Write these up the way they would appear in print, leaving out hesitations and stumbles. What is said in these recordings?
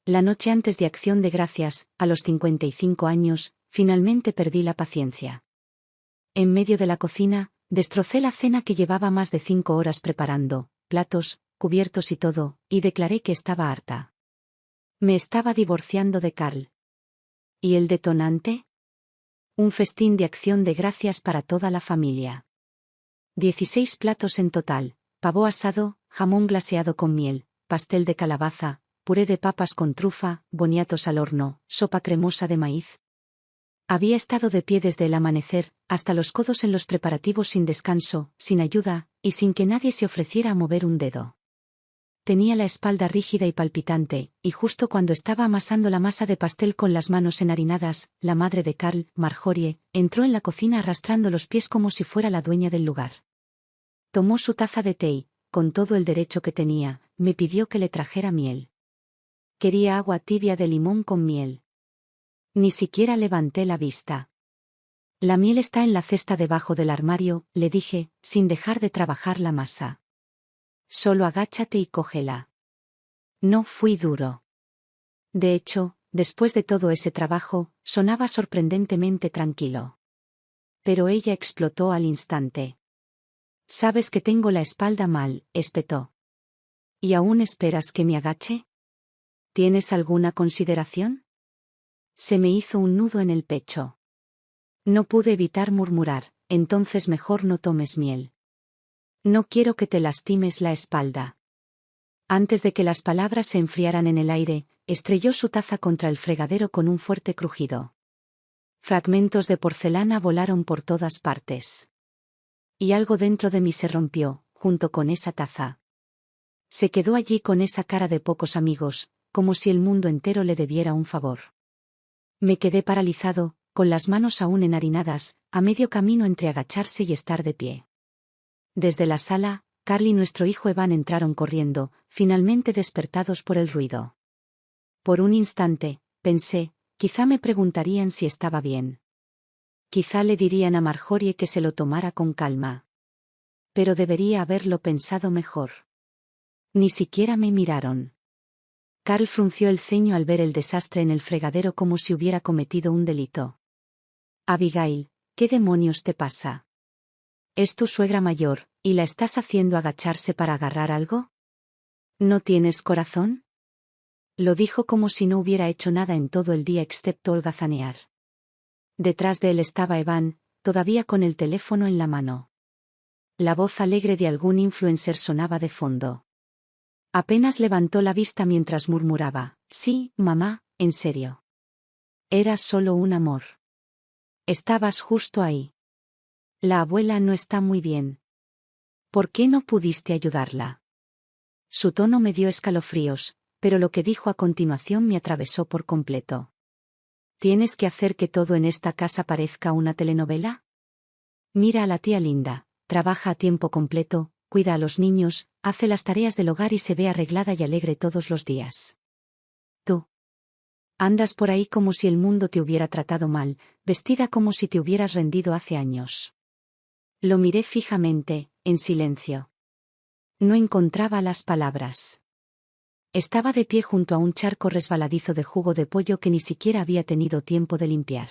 La noche antes de Acción de Gracias, a los 55 años, finalmente perdí la paciencia. En medio de la cocina, destrocé la cena que llevaba más de 5 horas preparando, platos, cubiertos y todo, y declaré que estaba harta. Me estaba divorciando de Carl. ¿Y el detonante? Un festín de Acción de Gracias para toda la familia. 16 platos en total: pavo asado, jamón glaseado con miel, pastel de calabaza, puré de papas con trufa, boniatos al horno, sopa cremosa de maíz. Había estado de pie desde el amanecer, hasta los codos en los preparativos sin descanso, sin ayuda, y sin que nadie se ofreciera a mover un dedo. Tenía la espalda rígida y palpitante, y justo cuando estaba amasando la masa de pastel con las manos enharinadas, la madre de Carl, Marjorie, entró en la cocina arrastrando los pies como si fuera la dueña del lugar. Tomó su taza de té y, con todo el derecho que tenía, me pidió que le trajera miel. Quería agua tibia de limón con miel. Ni siquiera levanté la vista. La miel está en la cesta debajo del armario, le dije, sin dejar de trabajar la masa. Solo agáchate y cógela. No fui duro. De hecho, después de todo ese trabajo, sonaba sorprendentemente tranquilo. Pero ella explotó al instante. «Sabes que tengo la espalda mal», espetó. «¿Y aún esperas que me agache? ¿Tienes alguna consideración?» Se me hizo un nudo en el pecho. No pude evitar murmurar, «Entonces mejor no tomes miel. No quiero que te lastimes la espalda». Antes de que las palabras se enfriaran en el aire, estrelló su taza contra el fregadero con un fuerte crujido. Fragmentos de porcelana volaron por todas partes. Y algo dentro de mí se rompió, junto con esa taza. Se quedó allí con esa cara de pocos amigos, como si el mundo entero le debiera un favor. Me quedé paralizado, con las manos aún enharinadas, a medio camino entre agacharse y estar de pie. Desde la sala, Carl y nuestro hijo Evan entraron corriendo, finalmente despertados por el ruido. Por un instante, pensé, quizá me preguntarían si estaba bien. Quizá le dirían a Marjorie que se lo tomara con calma. Pero debería haberlo pensado mejor. Ni siquiera me miraron. Carl frunció el ceño al ver el desastre en el fregadero como si hubiera cometido un delito. «Abigail, ¿qué demonios te pasa? Es tu suegra mayor, ¿y la estás haciendo agacharse para agarrar algo? ¿No tienes corazón?». Lo dijo como si no hubiera hecho nada en todo el día excepto holgazanear. Detrás de él estaba Evan, todavía con el teléfono en la mano. La voz alegre de algún influencer sonaba de fondo. Apenas levantó la vista mientras murmuraba, «Sí, mamá, en serio. Era solo un amor. Estabas justo ahí. La abuela no está muy bien. ¿Por qué no pudiste ayudarla?». Su tono me dio escalofríos, pero lo que dijo a continuación me atravesó por completo. ¿Tienes que hacer que todo en esta casa parezca una telenovela? Mira a la tía Linda, trabaja a tiempo completo, cuida a los niños, hace las tareas del hogar y se ve arreglada y alegre todos los días. Tú andas por ahí como si el mundo te hubiera tratado mal, vestida como si te hubieras rendido hace años. Lo miré fijamente, en silencio. No encontraba las palabras. Estaba de pie junto a un charco resbaladizo de jugo de pollo que ni siquiera había tenido tiempo de limpiar.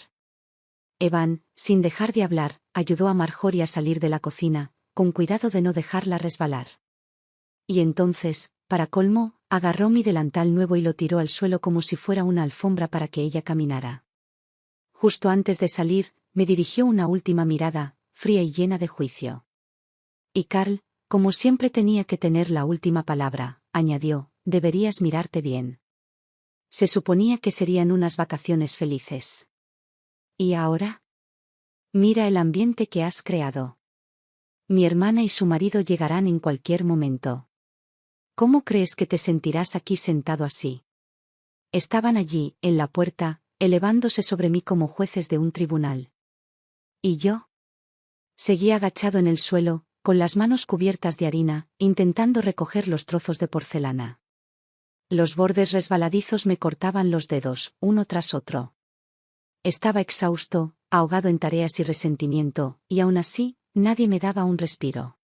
Evan, sin dejar de hablar, ayudó a Marjorie a salir de la cocina, con cuidado de no dejarla resbalar. Y entonces, para colmo, agarró mi delantal nuevo y lo tiró al suelo como si fuera una alfombra para que ella caminara. Justo antes de salir, me dirigió una última mirada, fría y llena de juicio. Y Carl, como siempre tenía que tener la última palabra, añadió, «Deberías mirarte bien. Se suponía que serían unas vacaciones felices. ¿Y ahora? Mira el ambiente que has creado. Mi hermana y su marido llegarán en cualquier momento. ¿Cómo crees que te sentirás aquí sentado así?». Estaban allí, en la puerta, elevándose sobre mí como jueces de un tribunal. ¿Y yo? Seguía agachado en el suelo, con las manos cubiertas de harina, intentando recoger los trozos de porcelana. Los bordes resbaladizos me cortaban los dedos, uno tras otro. Estaba exhausto, ahogado en tareas y resentimiento, y aún así, nadie me daba un respiro.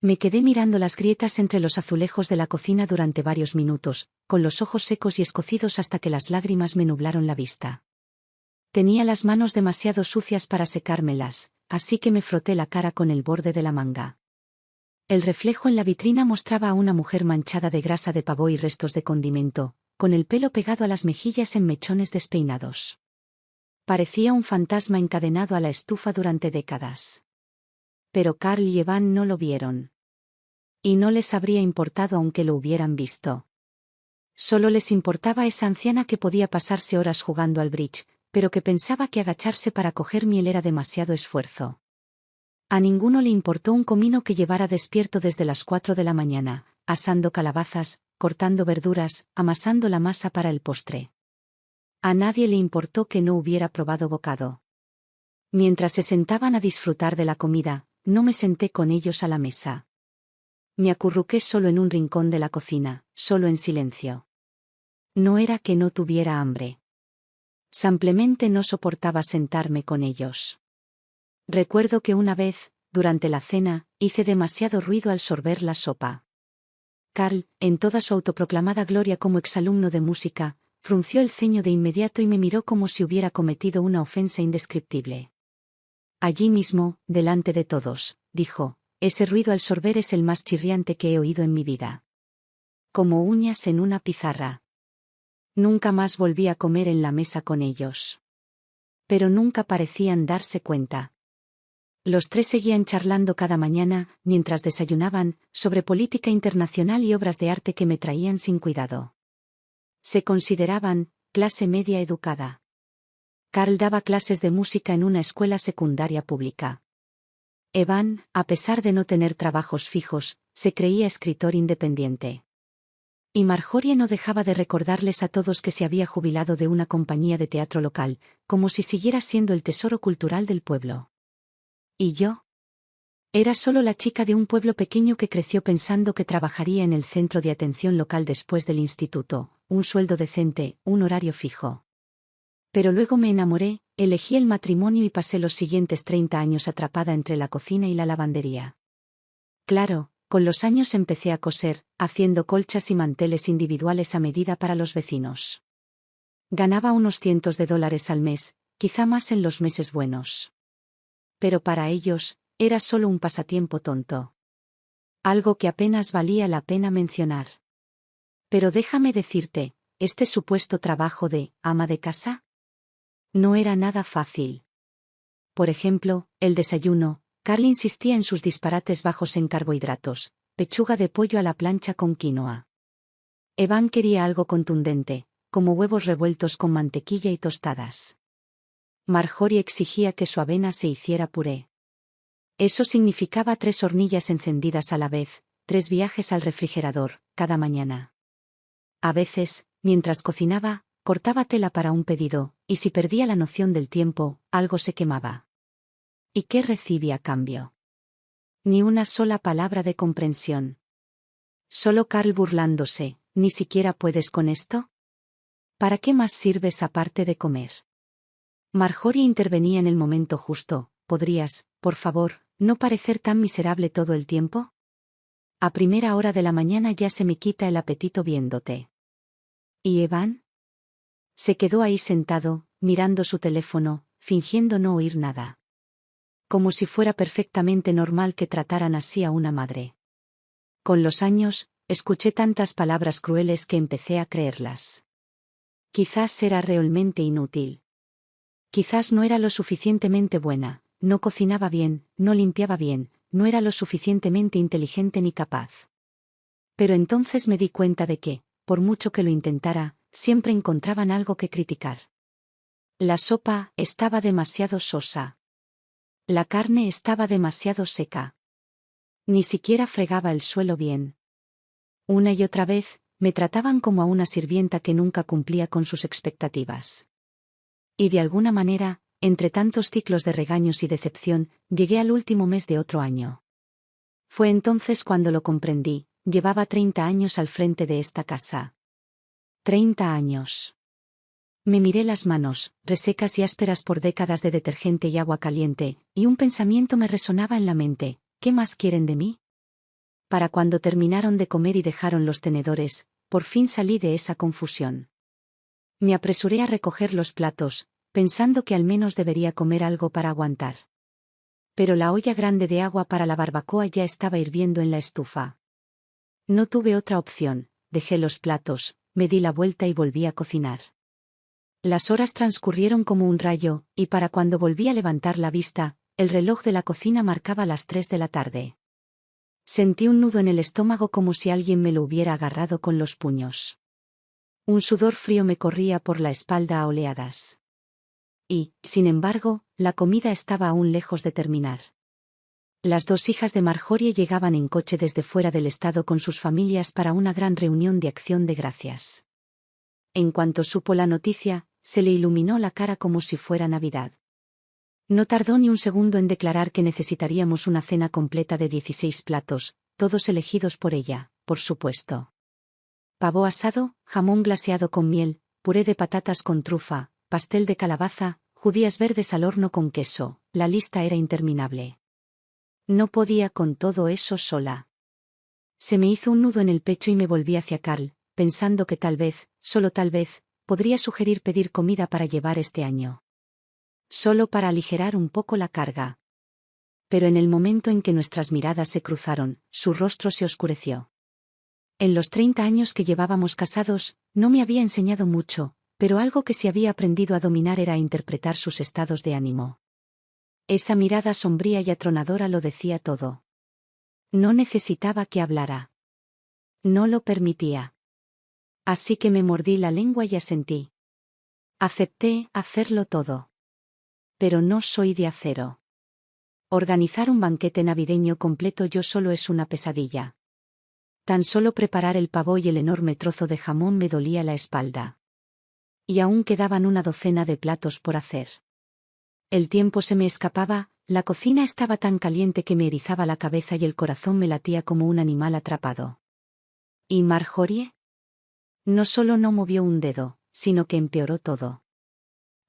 Me quedé mirando las grietas entre los azulejos de la cocina durante varios minutos, con los ojos secos y escocidos hasta que las lágrimas me nublaron la vista. Tenía las manos demasiado sucias para secármelas, así que me froté la cara con el borde de la manga. El reflejo en la vitrina mostraba a una mujer manchada de grasa de pavo y restos de condimento, con el pelo pegado a las mejillas en mechones despeinados. Parecía un fantasma encadenado a la estufa durante décadas. Pero Carl y Evan no lo vieron. Y no les habría importado aunque lo hubieran visto. Solo les importaba esa anciana que podía pasarse horas jugando al bridge, pero que pensaba que agacharse para coger miel era demasiado esfuerzo. A ninguno le importó un comino que llevara despierto desde las 4 de la mañana, asando calabazas, cortando verduras, amasando la masa para el postre. A nadie le importó que no hubiera probado bocado. Mientras se sentaban a disfrutar de la comida, no me senté con ellos a la mesa. Me acurruqué solo en un rincón de la cocina, solo en silencio. No era que no tuviera hambre. Simplemente no soportaba sentarme con ellos. Recuerdo que una vez, durante la cena, hice demasiado ruido al sorber la sopa. Carl, en toda su autoproclamada gloria como exalumno de música, frunció el ceño de inmediato y me miró como si hubiera cometido una ofensa indescriptible. Allí mismo, delante de todos, dijo, ese ruido al sorber es el más chirriante que he oído en mi vida. Como uñas en una pizarra. Nunca más volví a comer en la mesa con ellos. Pero nunca parecían darse cuenta. Los tres seguían charlando cada mañana, mientras desayunaban, sobre política internacional y obras de arte que me traían sin cuidado. Se consideraban clase media educada. Carl daba clases de música en una escuela secundaria pública. Evan, a pesar de no tener trabajos fijos, se creía escritor independiente. Y Marjorie no dejaba de recordarles a todos que se había jubilado de una compañía de teatro local, como si siguiera siendo el tesoro cultural del pueblo. ¿Y yo? Era solo la chica de un pueblo pequeño que creció pensando que trabajaría en el centro de atención local después del instituto, un sueldo decente, un horario fijo. Pero luego me enamoré, elegí el matrimonio y pasé los siguientes 30 años atrapada entre la cocina y la lavandería. Claro, con los años empecé a coser, haciendo colchas y manteles individuales a medida para los vecinos. Ganaba unos cientos de dólares al mes, quizá más en los meses buenos. Pero para ellos, era solo un pasatiempo tonto. Algo que apenas valía la pena mencionar. Pero déjame decirte, este supuesto trabajo de ama de casa no era nada fácil. Por ejemplo, el desayuno, Carl insistía en sus disparates bajos en carbohidratos, pechuga de pollo a la plancha con quinoa. Evan quería algo contundente, como huevos revueltos con mantequilla y tostadas. Marjorie exigía que su avena se hiciera puré. Eso significaba 3 hornillas encendidas a la vez, 3 viajes al refrigerador, cada mañana. A veces, mientras cocinaba, cortaba tela para un pedido, y si perdía la noción del tiempo, algo se quemaba. ¿Y qué recibía a cambio? Ni una sola palabra de comprensión. Solo Carl burlándose, ¿ni siquiera puedes con esto? ¿Para qué más sirves aparte de comer? Marjorie intervenía en el momento justo. ¿Podrías, por favor, no parecer tan miserable todo el tiempo? A primera hora de la mañana ya se me quita el apetito viéndote. ¿Y Evan? Se quedó ahí sentado, mirando su teléfono, fingiendo no oír nada. Como si fuera perfectamente normal que trataran así a una madre. Con los años, escuché tantas palabras crueles que empecé a creerlas. Quizás era realmente inútil. Quizás no era lo suficientemente buena, no cocinaba bien, no limpiaba bien, no era lo suficientemente inteligente ni capaz. Pero entonces me di cuenta de que, por mucho que lo intentara, siempre encontraban algo que criticar. La sopa estaba demasiado sosa. La carne estaba demasiado seca. Ni siquiera fregaba el suelo bien. Una y otra vez, me trataban como a una sirvienta que nunca cumplía con sus expectativas. Y de alguna manera, entre tantos ciclos de regaños y decepción, llegué al último mes de otro año. Fue entonces cuando lo comprendí, llevaba 30 años al frente de esta casa. 30 años. Me miré las manos, resecas y ásperas por décadas de detergente y agua caliente, y un pensamiento me resonaba en la mente, ¿qué más quieren de mí? Para cuando terminaron de comer y dejaron los tenedores, por fin salí de esa confusión. Me apresuré a recoger los platos, pensando que al menos debería comer algo para aguantar. Pero la olla grande de agua para la barbacoa ya estaba hirviendo en la estufa. No tuve otra opción, dejé los platos, me di la vuelta y volví a cocinar. Las horas transcurrieron como un rayo, y para cuando volví a levantar la vista, el reloj de la cocina marcaba las 3 de la tarde. Sentí un nudo en el estómago como si alguien me lo hubiera agarrado con los puños. Un sudor frío me corría por la espalda a oleadas. Y, sin embargo, la comida estaba aún lejos de terminar. Las 2 hijas de Marjorie llegaban en coche desde fuera del estado con sus familias para una gran reunión de acción de gracias. En cuanto supo la noticia, se le iluminó la cara como si fuera Navidad. No tardó ni un segundo en declarar que necesitaríamos una cena completa de 16 platos, todos elegidos por ella, por supuesto. Pavo asado, jamón glaseado con miel, puré de patatas con trufa, pastel de calabaza, judías verdes al horno con queso, la lista era interminable. No podía con todo eso sola. Se me hizo un nudo en el pecho y me volví hacia Carl, pensando que tal vez, solo tal vez, podría sugerir pedir comida para llevar este año. Solo para aligerar un poco la carga. Pero en el momento en que nuestras miradas se cruzaron, su rostro se oscureció. En los 30 años que llevábamos casados, no me había enseñado mucho, pero algo que sí había aprendido a dominar era interpretar sus estados de ánimo. Esa mirada sombría y atronadora lo decía todo. No necesitaba que hablara. No lo permitía. Así que me mordí la lengua y asentí. Acepté hacerlo todo. Pero no soy de acero. Organizar un banquete navideño completo yo solo es una pesadilla. Tan solo preparar el pavo y el enorme trozo de jamón me dolía la espalda. Y aún quedaban una docena de platos por hacer. El tiempo se me escapaba, la cocina estaba tan caliente que me erizaba la cabeza y el corazón me latía como un animal atrapado. ¿Y Marjorie? No solo no movió un dedo, sino que empeoró todo.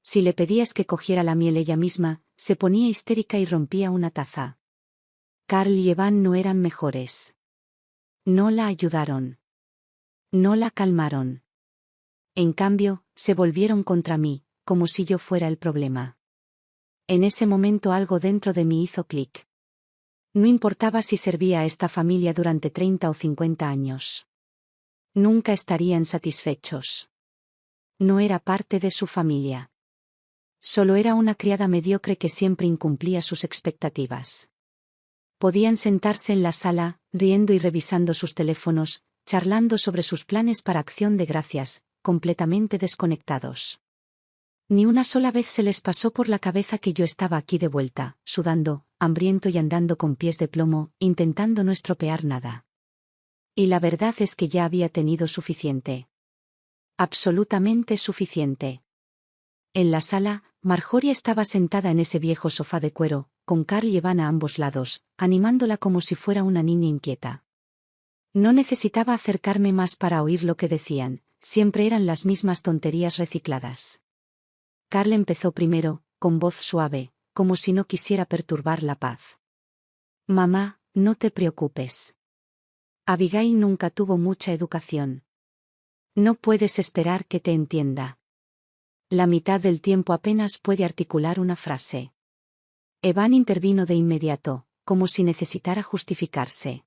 Si le pedías que cogiera la miel ella misma, se ponía histérica y rompía una taza. Carl y Evan no eran mejores. No la ayudaron. No la calmaron. En cambio, se volvieron contra mí, como si yo fuera el problema. En ese momento algo dentro de mí hizo clic. No importaba si servía a esta familia durante 30 o 50 años. Nunca estarían satisfechos. No era parte de su familia. Solo era una criada mediocre que siempre incumplía sus expectativas. Podían sentarse en la sala, riendo y revisando sus teléfonos, charlando sobre sus planes para Acción de Gracias, completamente desconectados. Ni una sola vez se les pasó por la cabeza que yo estaba aquí de vuelta, sudando, hambriento y andando con pies de plomo, intentando no estropear nada. Y la verdad es que ya había tenido suficiente. Absolutamente suficiente. En la sala, Marjorie estaba sentada en ese viejo sofá de cuero, con Carl y Evan a ambos lados, animándola como si fuera una niña inquieta. No necesitaba acercarme más para oír lo que decían, siempre eran las mismas tonterías recicladas. Carl empezó primero, con voz suave, como si no quisiera perturbar la paz. Mamá, no te preocupes. Abigail nunca tuvo mucha educación. No puedes esperar que te entienda. La mitad del tiempo apenas puede articular una frase. Evan intervino de inmediato, como si necesitara justificarse.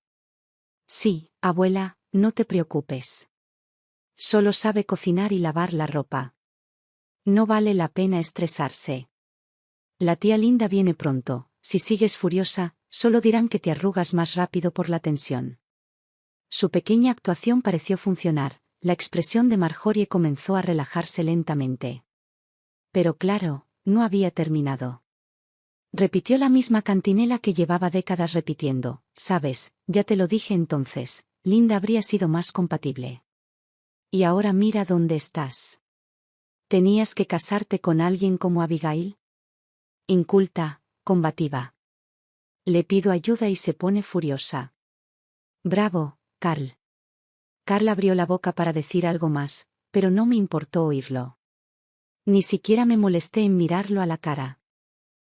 Sí, abuela, no te preocupes. Solo sabe cocinar y lavar la ropa. No vale la pena estresarse. La tía Linda viene pronto, si sigues furiosa, solo dirán que te arrugas más rápido por la tensión. Su pequeña actuación pareció funcionar, la expresión de Marjorie comenzó a relajarse lentamente. Pero claro, no había terminado. Repitió la misma cantinela que llevaba décadas repitiendo, sabes, ya te lo dije entonces, Linda habría sido más compatible. Y ahora mira dónde estás. ¿Tenías que casarte con alguien como Abigail? Inculta, combativa. Le pido ayuda y se pone furiosa. Bravo, Carl. Carl abrió la boca para decir algo más, pero no me importó oírlo. Ni siquiera me molesté en mirarlo a la cara.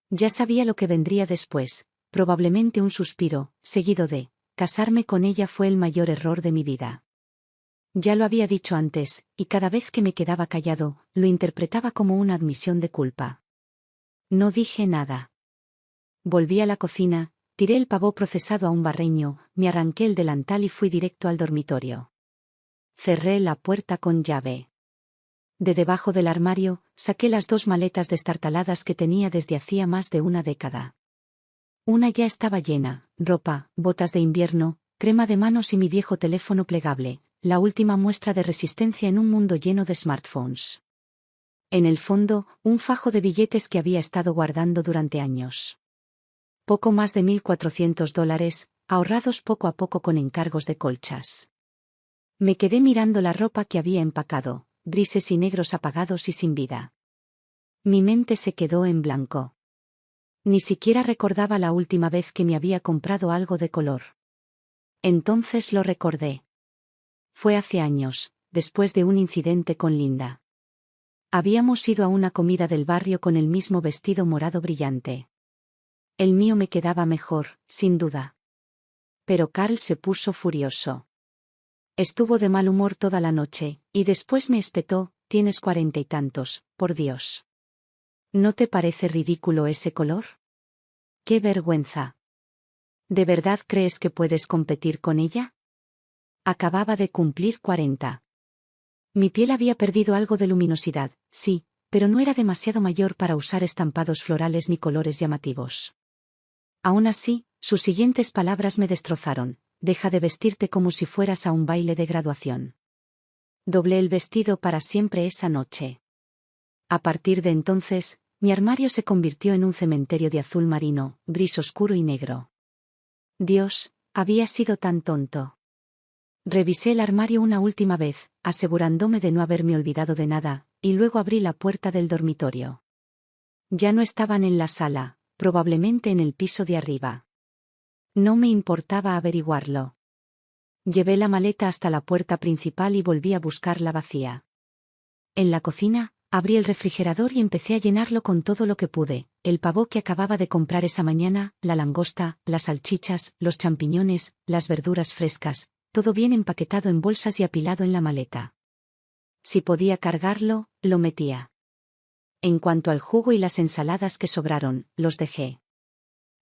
Ya sabía lo que vendría después, probablemente un suspiro, seguido de, casarme con ella fue el mayor error de mi vida. Ya lo había dicho antes, y cada vez que me quedaba callado, lo interpretaba como una admisión de culpa. No dije nada. Volví a la cocina, tiré el pavó procesado a un barreño, me arranqué el delantal y fui directo al dormitorio. Cerré la puerta con llave. De debajo del armario, saqué las 2 maletas destartaladas que tenía desde hacía más de una década. Una ya estaba llena: ropa, botas de invierno, crema de manos y mi viejo teléfono plegable, la última muestra de resistencia en un mundo lleno de smartphones. En el fondo, un fajo de billetes que había estado guardando durante años. Poco más de $1.400, ahorrados poco a poco con encargos de colchas. Me quedé mirando la ropa que había empacado, grises y negros apagados y sin vida. Mi mente se quedó en blanco. Ni siquiera recordaba la última vez que me había comprado algo de color. Entonces lo recordé. Fue hace años, después de un incidente con Linda. Habíamos ido a una comida del barrio con el mismo vestido morado brillante. El mío me quedaba mejor, sin duda. Pero Carl se puso furioso. Estuvo de mal humor toda la noche, y después me espetó: «Tienes 40 y tantos, por Dios. ¿No te parece ridículo ese color? ¡Qué vergüenza! ¿De verdad crees que puedes competir con ella?» Acababa de cumplir 40. Mi piel había perdido algo de luminosidad, sí, pero no era demasiado mayor para usar estampados florales ni colores llamativos. Aún así, sus siguientes palabras me destrozaron: «Deja de vestirte como si fueras a un baile de graduación». Doblé el vestido para siempre esa noche. A partir de entonces, mi armario se convirtió en un cementerio de azul marino, gris oscuro y negro. Dios, había sido tan tonto. Revisé el armario una última vez, asegurándome de no haberme olvidado de nada, y luego abrí la puerta del dormitorio. Ya no estaban en la sala, probablemente en el piso de arriba. No me importaba averiguarlo. Llevé la maleta hasta la puerta principal y volví a buscarla vacía. En la cocina, abrí el refrigerador y empecé a llenarlo con todo lo que pude: el pavó que acababa de comprar esa mañana, la langosta, las salchichas, los champiñones, las verduras frescas, todo bien empaquetado en bolsas y apilado en la maleta. Si podía cargarlo, lo metía. En cuanto al jugo y las ensaladas que sobraron, los dejé.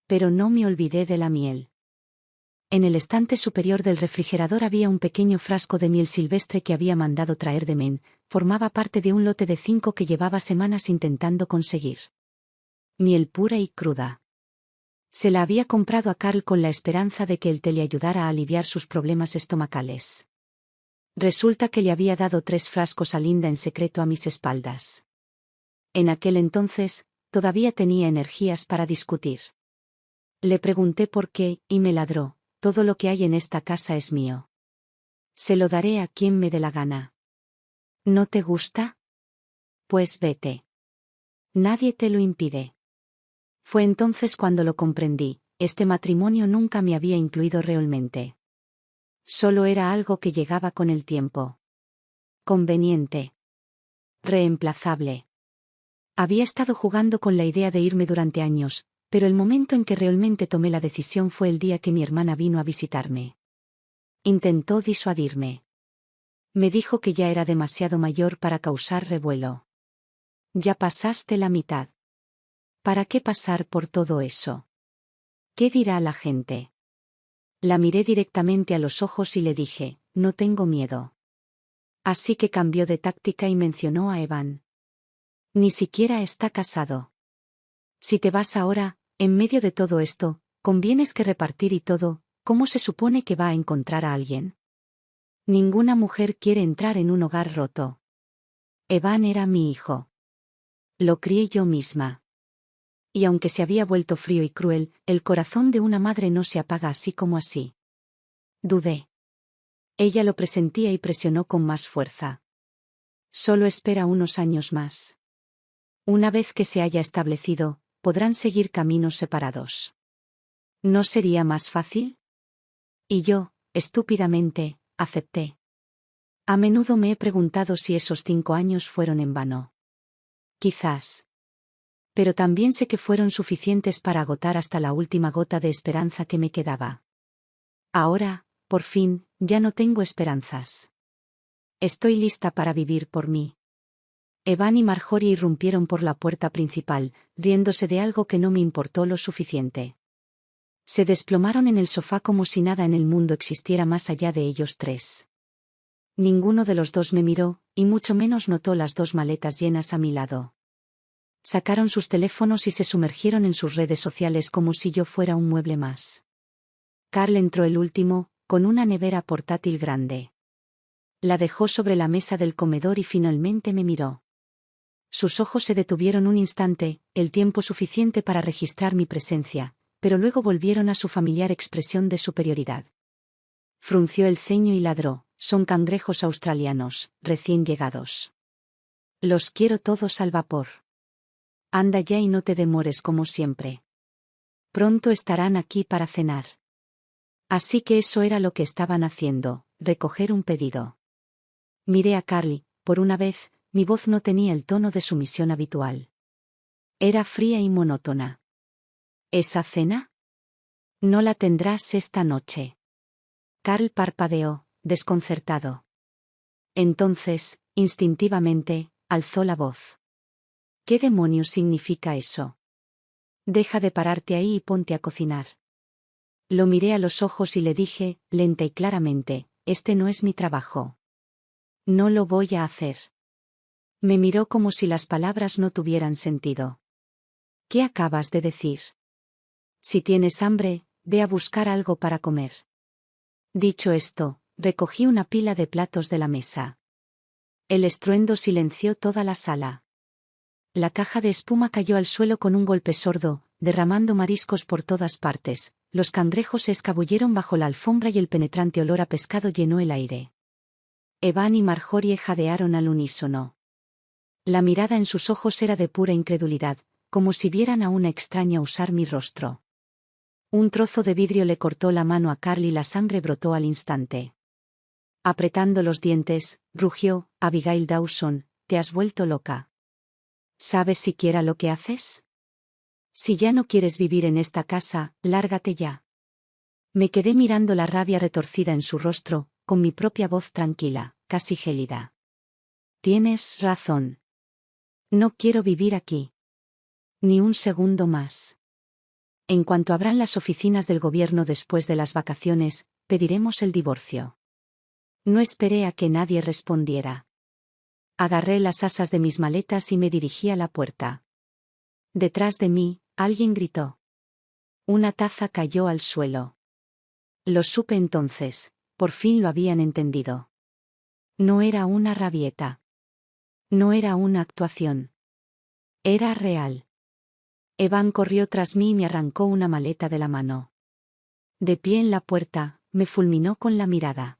Pero no me olvidé de la miel. En el estante superior del refrigerador había un pequeño frasco de miel silvestre que había mandado traer de Maine. Formaba parte de un lote de 5 que llevaba semanas intentando conseguir. Miel pura y cruda. Se la había comprado a Carl con la esperanza de que el té le ayudara a aliviar sus problemas estomacales. Resulta que le había dado 3 frascos a Linda en secreto a mis espaldas. En aquel entonces, todavía tenía energías para discutir. Le pregunté por qué, y me ladró: «Todo lo que hay en esta casa es mío. Se lo daré a quien me dé la gana». ¿No te gusta? Pues vete. Nadie te lo impide. Fue entonces cuando lo comprendí: este matrimonio nunca me había incluido realmente. Solo era algo que llegaba con el tiempo. Conveniente. Reemplazable. Había estado jugando con la idea de irme durante años, pero el momento en que realmente tomé la decisión fue el día que mi hermana vino a visitarme. Intentó disuadirme. Me dijo que ya era demasiado mayor para causar revuelo. «Ya pasaste la mitad. ¿Para qué pasar por todo eso? ¿Qué dirá la gente?». La miré directamente a los ojos y le dije: «No tengo miedo». Así que cambió de táctica y mencionó a Evan. «Ni siquiera está casado. Si te vas ahora, en medio de todo esto, convienes que repartir y todo, ¿cómo se supone que va a encontrar a alguien? Ninguna mujer quiere entrar en un hogar roto. Evan era mi hijo. Lo crié yo misma». Y aunque se había vuelto frío y cruel, el corazón de una madre no se apaga así como así. Dudé. Ella lo presentía y presionó con más fuerza. «Solo espera unos años más. Una vez que se haya establecido, podrán seguir caminos separados». ¿No sería más fácil? Y yo, estúpidamente, acepté. A menudo me he preguntado si esos 5 años fueron en vano. Quizás. Pero también sé que fueron suficientes para agotar hasta la última gota de esperanza que me quedaba. Ahora, por fin, ya no tengo esperanzas. Estoy lista para vivir por mí. Evan y Marjorie irrumpieron por la puerta principal, riéndose de algo que no me importó lo suficiente. Se desplomaron en el sofá como si nada en el mundo existiera más allá de ellos tres. Ninguno de los dos me miró, y mucho menos notó las dos maletas llenas a mi lado. Sacaron sus teléfonos y se sumergieron en sus redes sociales como si yo fuera un mueble más. Carl entró el último, con una nevera portátil grande. La dejó sobre la mesa del comedor y finalmente me miró. Sus ojos se detuvieron un instante, el tiempo suficiente para registrar mi presencia, pero luego volvieron a su familiar expresión de superioridad. Frunció el ceño y ladró: son cangrejos australianos, recién llegados. Los quiero todos al vapor. Anda ya y no te demores como siempre. Pronto estarán aquí para cenar. Así que eso era lo que estaban haciendo, recoger un pedido. Miré a Carly, por una vez, mi voz no tenía el tono de sumisión habitual. Era fría y monótona. ¿Esa cena? No la tendrás esta noche. Carl parpadeó, desconcertado. Entonces, instintivamente, alzó la voz. ¿Qué demonios significa eso? Deja de pararte ahí y ponte a cocinar. Lo miré a los ojos y le dije, lenta y claramente, este no es mi trabajo. No lo voy a hacer. Me miró como si las palabras no tuvieran sentido. ¿Qué acabas de decir? Si tienes hambre, ve a buscar algo para comer. Dicho esto, recogí una pila de platos de la mesa. El estruendo silenció toda la sala. La caja de espuma cayó al suelo con un golpe sordo, derramando mariscos por todas partes. Los cangrejos se escabulleron bajo la alfombra y el penetrante olor a pescado llenó el aire. Evan y Marjorie jadearon al unísono. La mirada en sus ojos era de pura incredulidad, como si vieran a una extraña usar mi rostro. Un trozo de vidrio le cortó la mano a Carl y la sangre brotó al instante. Apretando los dientes, rugió: Abigail Dawson, te has vuelto loca. ¿Sabes siquiera lo que haces? Si ya no quieres vivir en esta casa, lárgate ya. Me quedé mirando la rabia retorcida en su rostro, con mi propia voz tranquila, casi gélida. Tienes razón. No quiero vivir aquí. Ni un segundo más. En cuanto abran las oficinas del gobierno después de las vacaciones, pediremos el divorcio. No esperé a que nadie respondiera. Agarré las asas de mis maletas y me dirigí a la puerta. Detrás de mí, alguien gritó. Una taza cayó al suelo. Lo supe entonces, por fin lo habían entendido. No era una rabieta. No era una actuación. Era real. Evan corrió tras mí y me arrancó una maleta de la mano. De pie en la puerta, me fulminó con la mirada.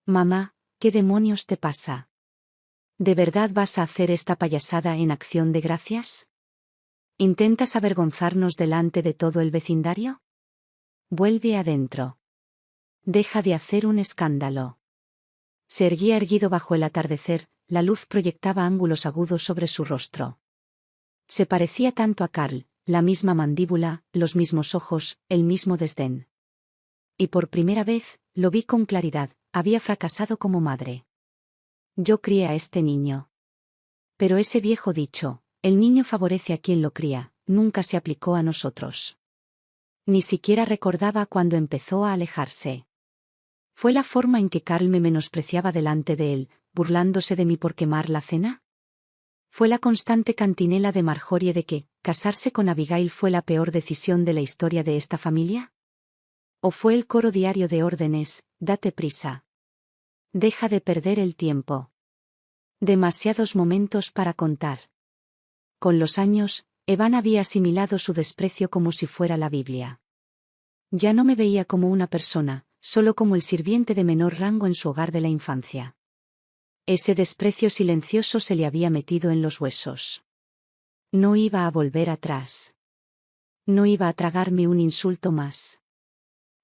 Mamá, ¿qué demonios te pasa? ¿De verdad vas a hacer esta payasada en acción de gracias? ¿Intentas avergonzarnos delante de todo el vecindario? Vuelve adentro. Deja de hacer un escándalo. Se erguía erguido bajo el atardecer, la luz proyectaba ángulos agudos sobre su rostro. Se parecía tanto a Carl, la misma mandíbula, los mismos ojos, el mismo desdén. Y por primera vez, lo vi con claridad, había fracasado como madre. Yo crié a este niño. Pero ese viejo dicho, el niño favorece a quien lo cría, nunca se aplicó a nosotros. Ni siquiera recordaba cuando empezó a alejarse. ¿Fue la forma en que Carl me menospreciaba delante de él, burlándose de mí por quemar la cena? ¿Fue la constante cantinela de Marjorie de que casarse con Abigail fue la peor decisión de la historia de esta familia? ¿O fue el coro diario de órdenes: date prisa? Deja de perder el tiempo. Demasiados momentos para contar. Con los años, Evan había asimilado su desprecio como si fuera la Biblia. Ya no me veía como una persona, solo como el sirviente de menor rango en su hogar de la infancia. Ese desprecio silencioso se le había metido en los huesos. No iba a volver atrás. No iba a tragarme un insulto más.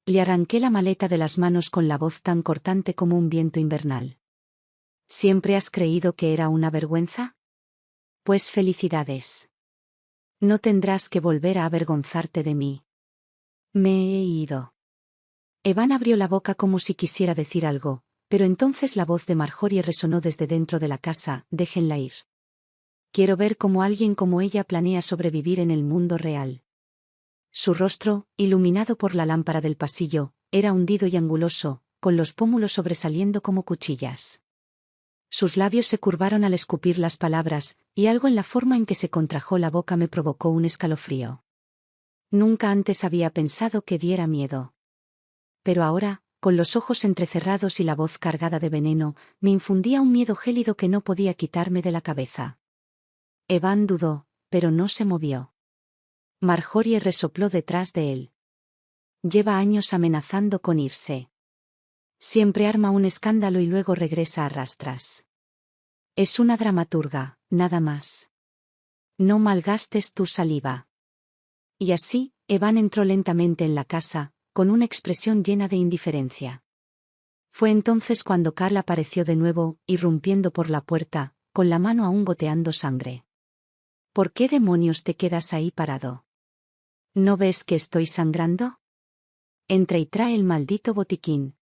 Le arranqué la maleta de las manos con la voz tan cortante como un viento invernal. ¿Siempre has creído que era una vergüenza? Pues felicidades. No tendrás que volver a avergonzarte de mí. Me he ido. Evan abrió la boca como si quisiera decir algo, pero entonces la voz de Marjorie resonó desde dentro de la casa: déjenla ir. Quiero ver cómo alguien como ella planea sobrevivir en el mundo real. Su rostro, iluminado por la lámpara del pasillo, era hundido y anguloso, con los pómulos sobresaliendo como cuchillas. Sus labios se curvaron al escupir las palabras, y algo en la forma en que se contrajo la boca me provocó un escalofrío. Nunca antes había pensado que diera miedo. Pero ahora, con los ojos entrecerrados y la voz cargada de veneno, me infundía un miedo gélido que no podía quitarme de la cabeza. Evan dudó, pero no se movió. Marjorie resopló detrás de él. Lleva años amenazando con irse. Siempre arma un escándalo y luego regresa a rastras. Es una dramaturga, nada más. No malgastes tu saliva. Y así, Evan entró lentamente en la casa, con una expresión llena de indiferencia. Fue entonces cuando Carl apareció de nuevo, irrumpiendo por la puerta, con la mano aún goteando sangre. ¿Por qué demonios te quedas ahí parado? ¿No ves que estoy sangrando? Entra y trae el maldito botiquín.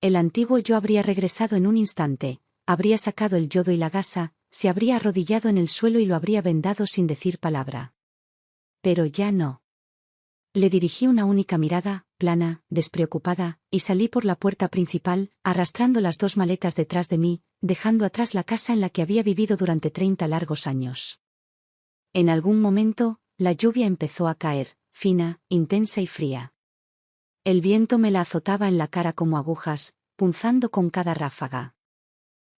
El antiguo yo habría regresado en un instante, habría sacado el yodo y la gasa, se habría arrodillado en el suelo y lo habría vendado sin decir palabra. Pero ya no. Le dirigí una única mirada, plana, despreocupada, y salí por la puerta principal, arrastrando las 2 maletas detrás de mí, dejando atrás la casa en la que había vivido durante 30 largos años. En algún momento, la lluvia empezó a caer, fina, intensa y fría. El viento me la azotaba en la cara como agujas, punzando con cada ráfaga.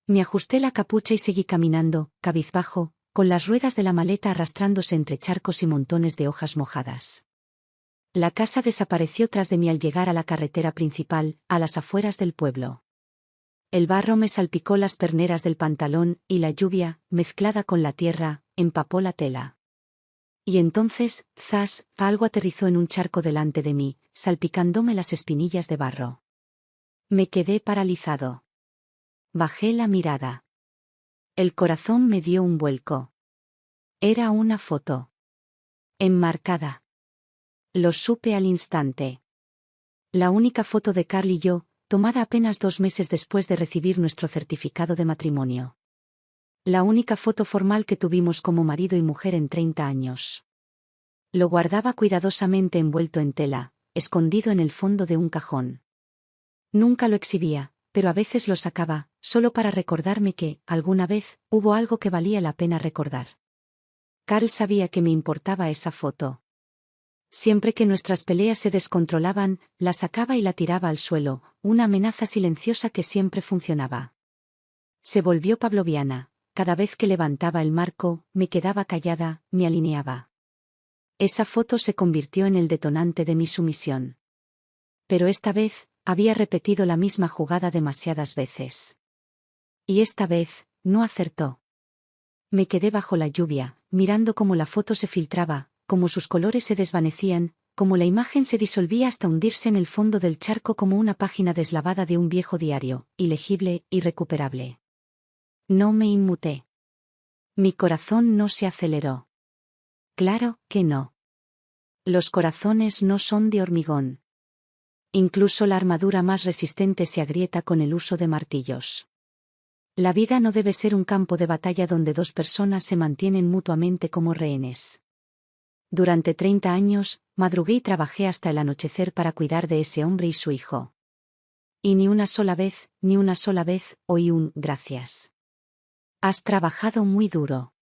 Me ajusté la capucha y seguí caminando, cabizbajo, con las ruedas de la maleta arrastrándose entre charcos y montones de hojas mojadas. La casa desapareció tras de mí al llegar a la carretera principal, a las afueras del pueblo. El barro me salpicó las perneras del pantalón, y la lluvia, mezclada con la tierra, empapó la tela. Y entonces, zas, algo aterrizó en un charco delante de mí, salpicándome las espinillas de barro. Me quedé paralizado. Bajé la mirada. El corazón me dio un vuelco. Era una foto. Enmarcada. Lo supe al instante. La única foto de Carl y yo, tomada apenas 2 meses después de recibir nuestro certificado de matrimonio. La única foto formal que tuvimos como marido y mujer en 30 años. Lo guardaba cuidadosamente envuelto en tela, escondido en el fondo de un cajón. Nunca lo exhibía, pero a veces lo sacaba, solo para recordarme que, alguna vez, hubo algo que valía la pena recordar. Carl sabía que me importaba esa foto. Siempre que nuestras peleas se descontrolaban, la sacaba y la tiraba al suelo, una amenaza silenciosa que siempre funcionaba. Se volvió pavloviana, cada vez que levantaba el marco, me quedaba callada, me alineaba. Esa foto se convirtió en el detonante de mi sumisión. Pero esta vez, había repetido la misma jugada demasiadas veces. Y esta vez, no acertó. Me quedé bajo la lluvia, mirando cómo la foto se filtraba, cómo sus colores se desvanecían, cómo la imagen se disolvía hasta hundirse en el fondo del charco como una página deslavada de un viejo diario, ilegible, irrecuperable. No me inmuté. Mi corazón no se aceleró. Claro que no. Los corazones no son de hormigón. Incluso la armadura más resistente se agrieta con el uso de martillos. La vida no debe ser un campo de batalla donde 2 personas se mantienen mutuamente como rehenes. Durante 30 años, madrugué y trabajé hasta el anochecer para cuidar de ese hombre y su hijo. Y ni una sola vez, oí un gracias. Has trabajado muy duro.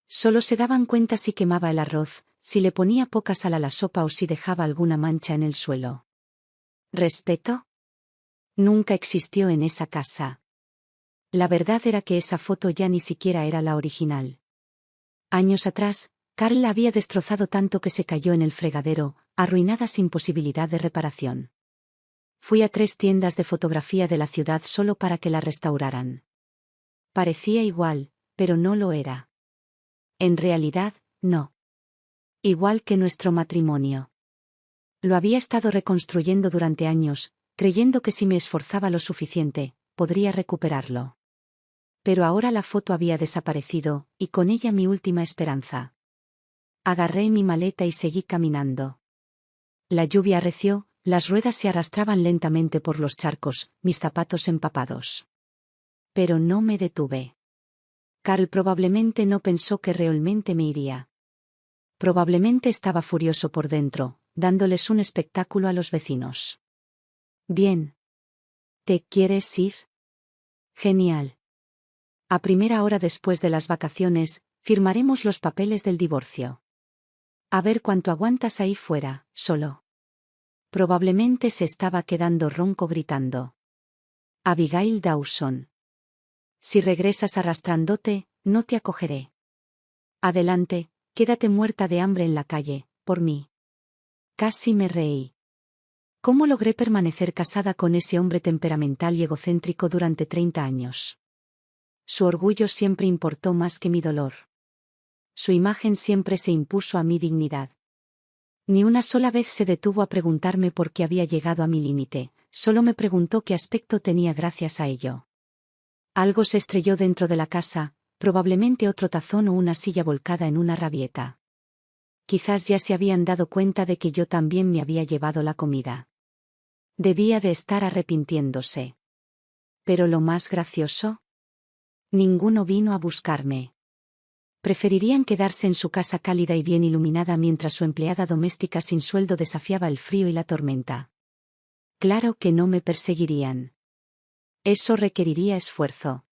Solo se daban cuenta si quemaba el arroz, si le ponía poca sal a la sopa o si dejaba alguna mancha en el suelo. ¿Respeto? Nunca existió en esa casa. La verdad era que esa foto ya ni siquiera era la original. Años atrás, Carl la había destrozado tanto que se cayó en el fregadero, arruinada sin posibilidad de reparación. Fui a 3 tiendas de fotografía de la ciudad solo para que la restauraran. Parecía igual, pero no lo era. En realidad, no. Igual que nuestro matrimonio. Lo había estado reconstruyendo durante años, creyendo que si me esforzaba lo suficiente, podría recuperarlo. Pero ahora la foto había desaparecido, y con ella mi última esperanza. Agarré mi maleta y seguí caminando. La lluvia arreció, Las ruedas se arrastraban lentamente por los charcos, mis zapatos empapados. Pero no me detuve. Carl probablemente no pensó que realmente me iría. Probablemente estaba furioso por dentro, dándoles un espectáculo a los vecinos. Bien. ¿Te quieres ir? Genial. A primera hora después de las vacaciones, firmaremos los papeles del divorcio. A ver cuánto aguantas ahí fuera, solo. Probablemente se estaba quedando ronco gritando. Abigail Dawson. Si regresas arrastrándote, no te acogeré. Adelante, quédate muerta de hambre en la calle, por mí. Casi me reí. ¿Cómo logré permanecer casada con ese hombre temperamental y egocéntrico durante 30 años? Su orgullo siempre importó más que mi dolor. Su imagen siempre se impuso a mi dignidad. Ni una sola vez se detuvo a preguntarme por qué había llegado a mi límite, solo me preguntó qué aspecto tenía gracias a ello. Algo se estrelló dentro de la casa, probablemente otro tazón o una silla volcada en una rabieta. Quizás ya se habían dado cuenta de que yo también me había llevado la comida. Debía de estar arrepintiéndose. Pero lo más gracioso, ninguno vino a buscarme. Preferirían quedarse en su casa cálida y bien iluminada mientras su empleada doméstica sin sueldo desafiaba el frío y la tormenta. Claro que no me perseguirían. Eso requeriría esfuerzo.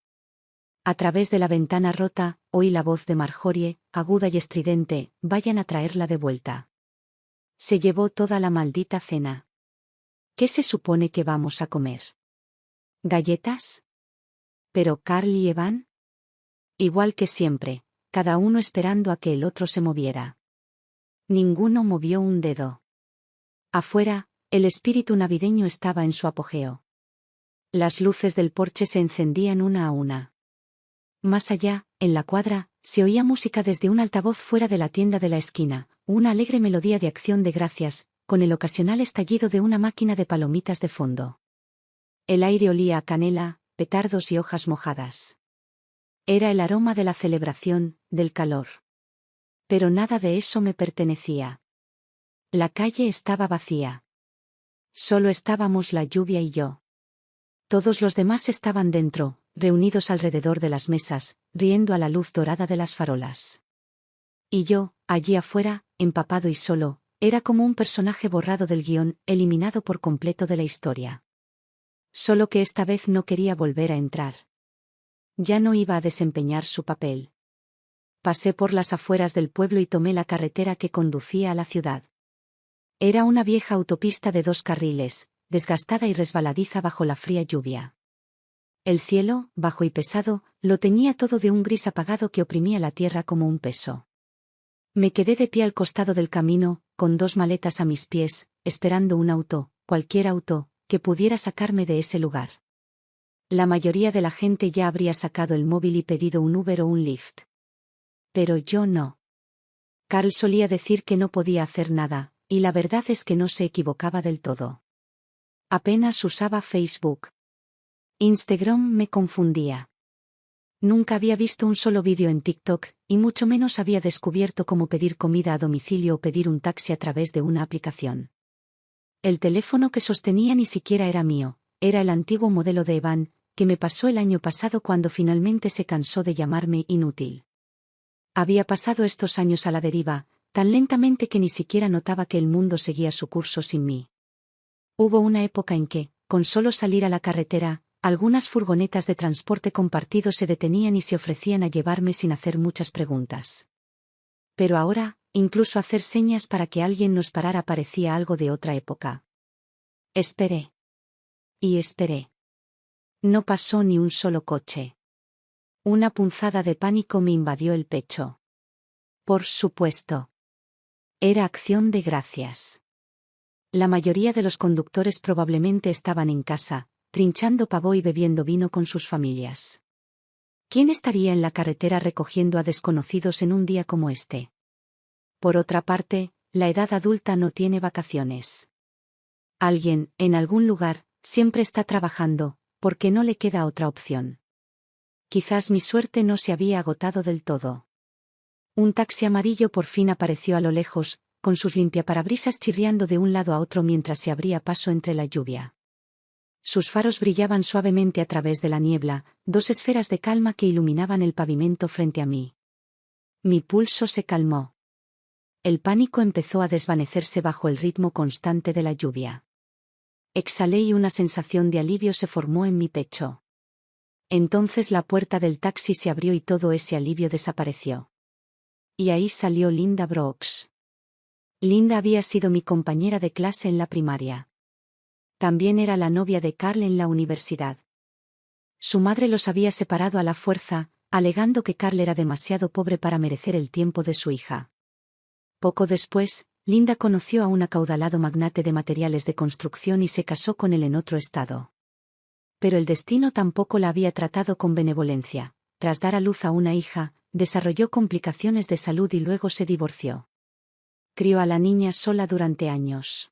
A través de la ventana rota, oí la voz de Marjorie, aguda y estridente: vayan a traerla de vuelta. Se llevó toda la maldita cena. ¿Qué se supone que vamos a comer? ¿Galletas? ¿Pero Carl y Evan? Igual que siempre, cada uno esperando a que el otro se moviera. Ninguno movió un dedo. Afuera, el espíritu navideño estaba en su apogeo. Las luces del porche se encendían una a una. Más allá, en la cuadra, se oía música desde un altavoz fuera de la tienda de la esquina, una alegre melodía de acción de gracias, con el ocasional estallido de una máquina de palomitas de fondo. El aire olía a canela, petardos y hojas mojadas. Era el aroma de la celebración, del calor. Pero nada de eso me pertenecía. La calle estaba vacía. Solo estábamos la lluvia y yo. Todos los demás estaban dentro, reunidos alrededor de las mesas, riendo a la luz dorada de las farolas. Y yo, allí afuera, empapado y solo, era como un personaje borrado del guión, eliminado por completo de la historia. Solo que esta vez no quería volver a entrar. Ya no iba a desempeñar su papel. Pasé por las afueras del pueblo y tomé la carretera que conducía a la ciudad. Era una vieja autopista de 2 carriles, desgastada y resbaladiza bajo la fría lluvia. El cielo, bajo y pesado, lo teñía todo de un gris apagado que oprimía la tierra como un peso. Me quedé de pie al costado del camino, con 2 maletas a mis pies, esperando un auto, cualquier auto, que pudiera sacarme de ese lugar. La mayoría de la gente ya habría sacado el móvil y pedido un Uber o un Lyft. Pero yo no. Carl solía decir que no podía hacer nada, y la verdad es que no se equivocaba del todo. Apenas usaba Facebook. Instagram me confundía. Nunca había visto un solo vídeo en TikTok, y mucho menos había descubierto cómo pedir comida a domicilio o pedir un taxi a través de una aplicación. El teléfono que sostenía ni siquiera era mío, era el antiguo modelo de Evan, que me pasó el año pasado cuando finalmente se cansó de llamarme inútil. Había pasado estos años a la deriva, tan lentamente que ni siquiera notaba que el mundo seguía su curso sin mí. Hubo una época en que, con solo salir a la carretera, algunas furgonetas de transporte compartido se detenían y se ofrecían a llevarme sin hacer muchas preguntas. Pero ahora, incluso hacer señas para que alguien nos parara parecía algo de otra época. Esperé. Y esperé. No pasó ni un solo coche. Una punzada de pánico me invadió el pecho. Por supuesto. Era acción de gracias. La mayoría de los conductores probablemente estaban en casa, trinchando pavo y bebiendo vino con sus familias. ¿Quién estaría en la carretera recogiendo a desconocidos en un día como este? Por otra parte, la edad adulta no tiene vacaciones. Alguien, en algún lugar, siempre está trabajando, porque no le queda otra opción. Quizás mi suerte no se había agotado del todo. Un taxi amarillo por fin apareció a lo lejos, con sus limpiaparabrisas chirriando de un lado a otro mientras se abría paso entre la lluvia. Sus faros brillaban suavemente a través de la niebla, dos esferas de calma que iluminaban el pavimento frente a mí. Mi pulso se calmó. El pánico empezó a desvanecerse bajo el ritmo constante de la lluvia. Exhalé y una sensación de alivio se formó en mi pecho. Entonces la puerta del taxi se abrió y todo ese alivio desapareció. Y ahí salió Linda Brooks. Linda había sido mi compañera de clase en la primaria. También era la novia de Carl en la universidad. Su madre los había separado a la fuerza, alegando que Carl era demasiado pobre para merecer el tiempo de su hija. Poco después, Linda conoció a un acaudalado magnate de materiales de construcción y se casó con él en otro estado. Pero el destino tampoco la había tratado con benevolencia. Tras dar a luz a una hija, desarrolló complicaciones de salud y luego se divorció. Crió a la niña sola durante años.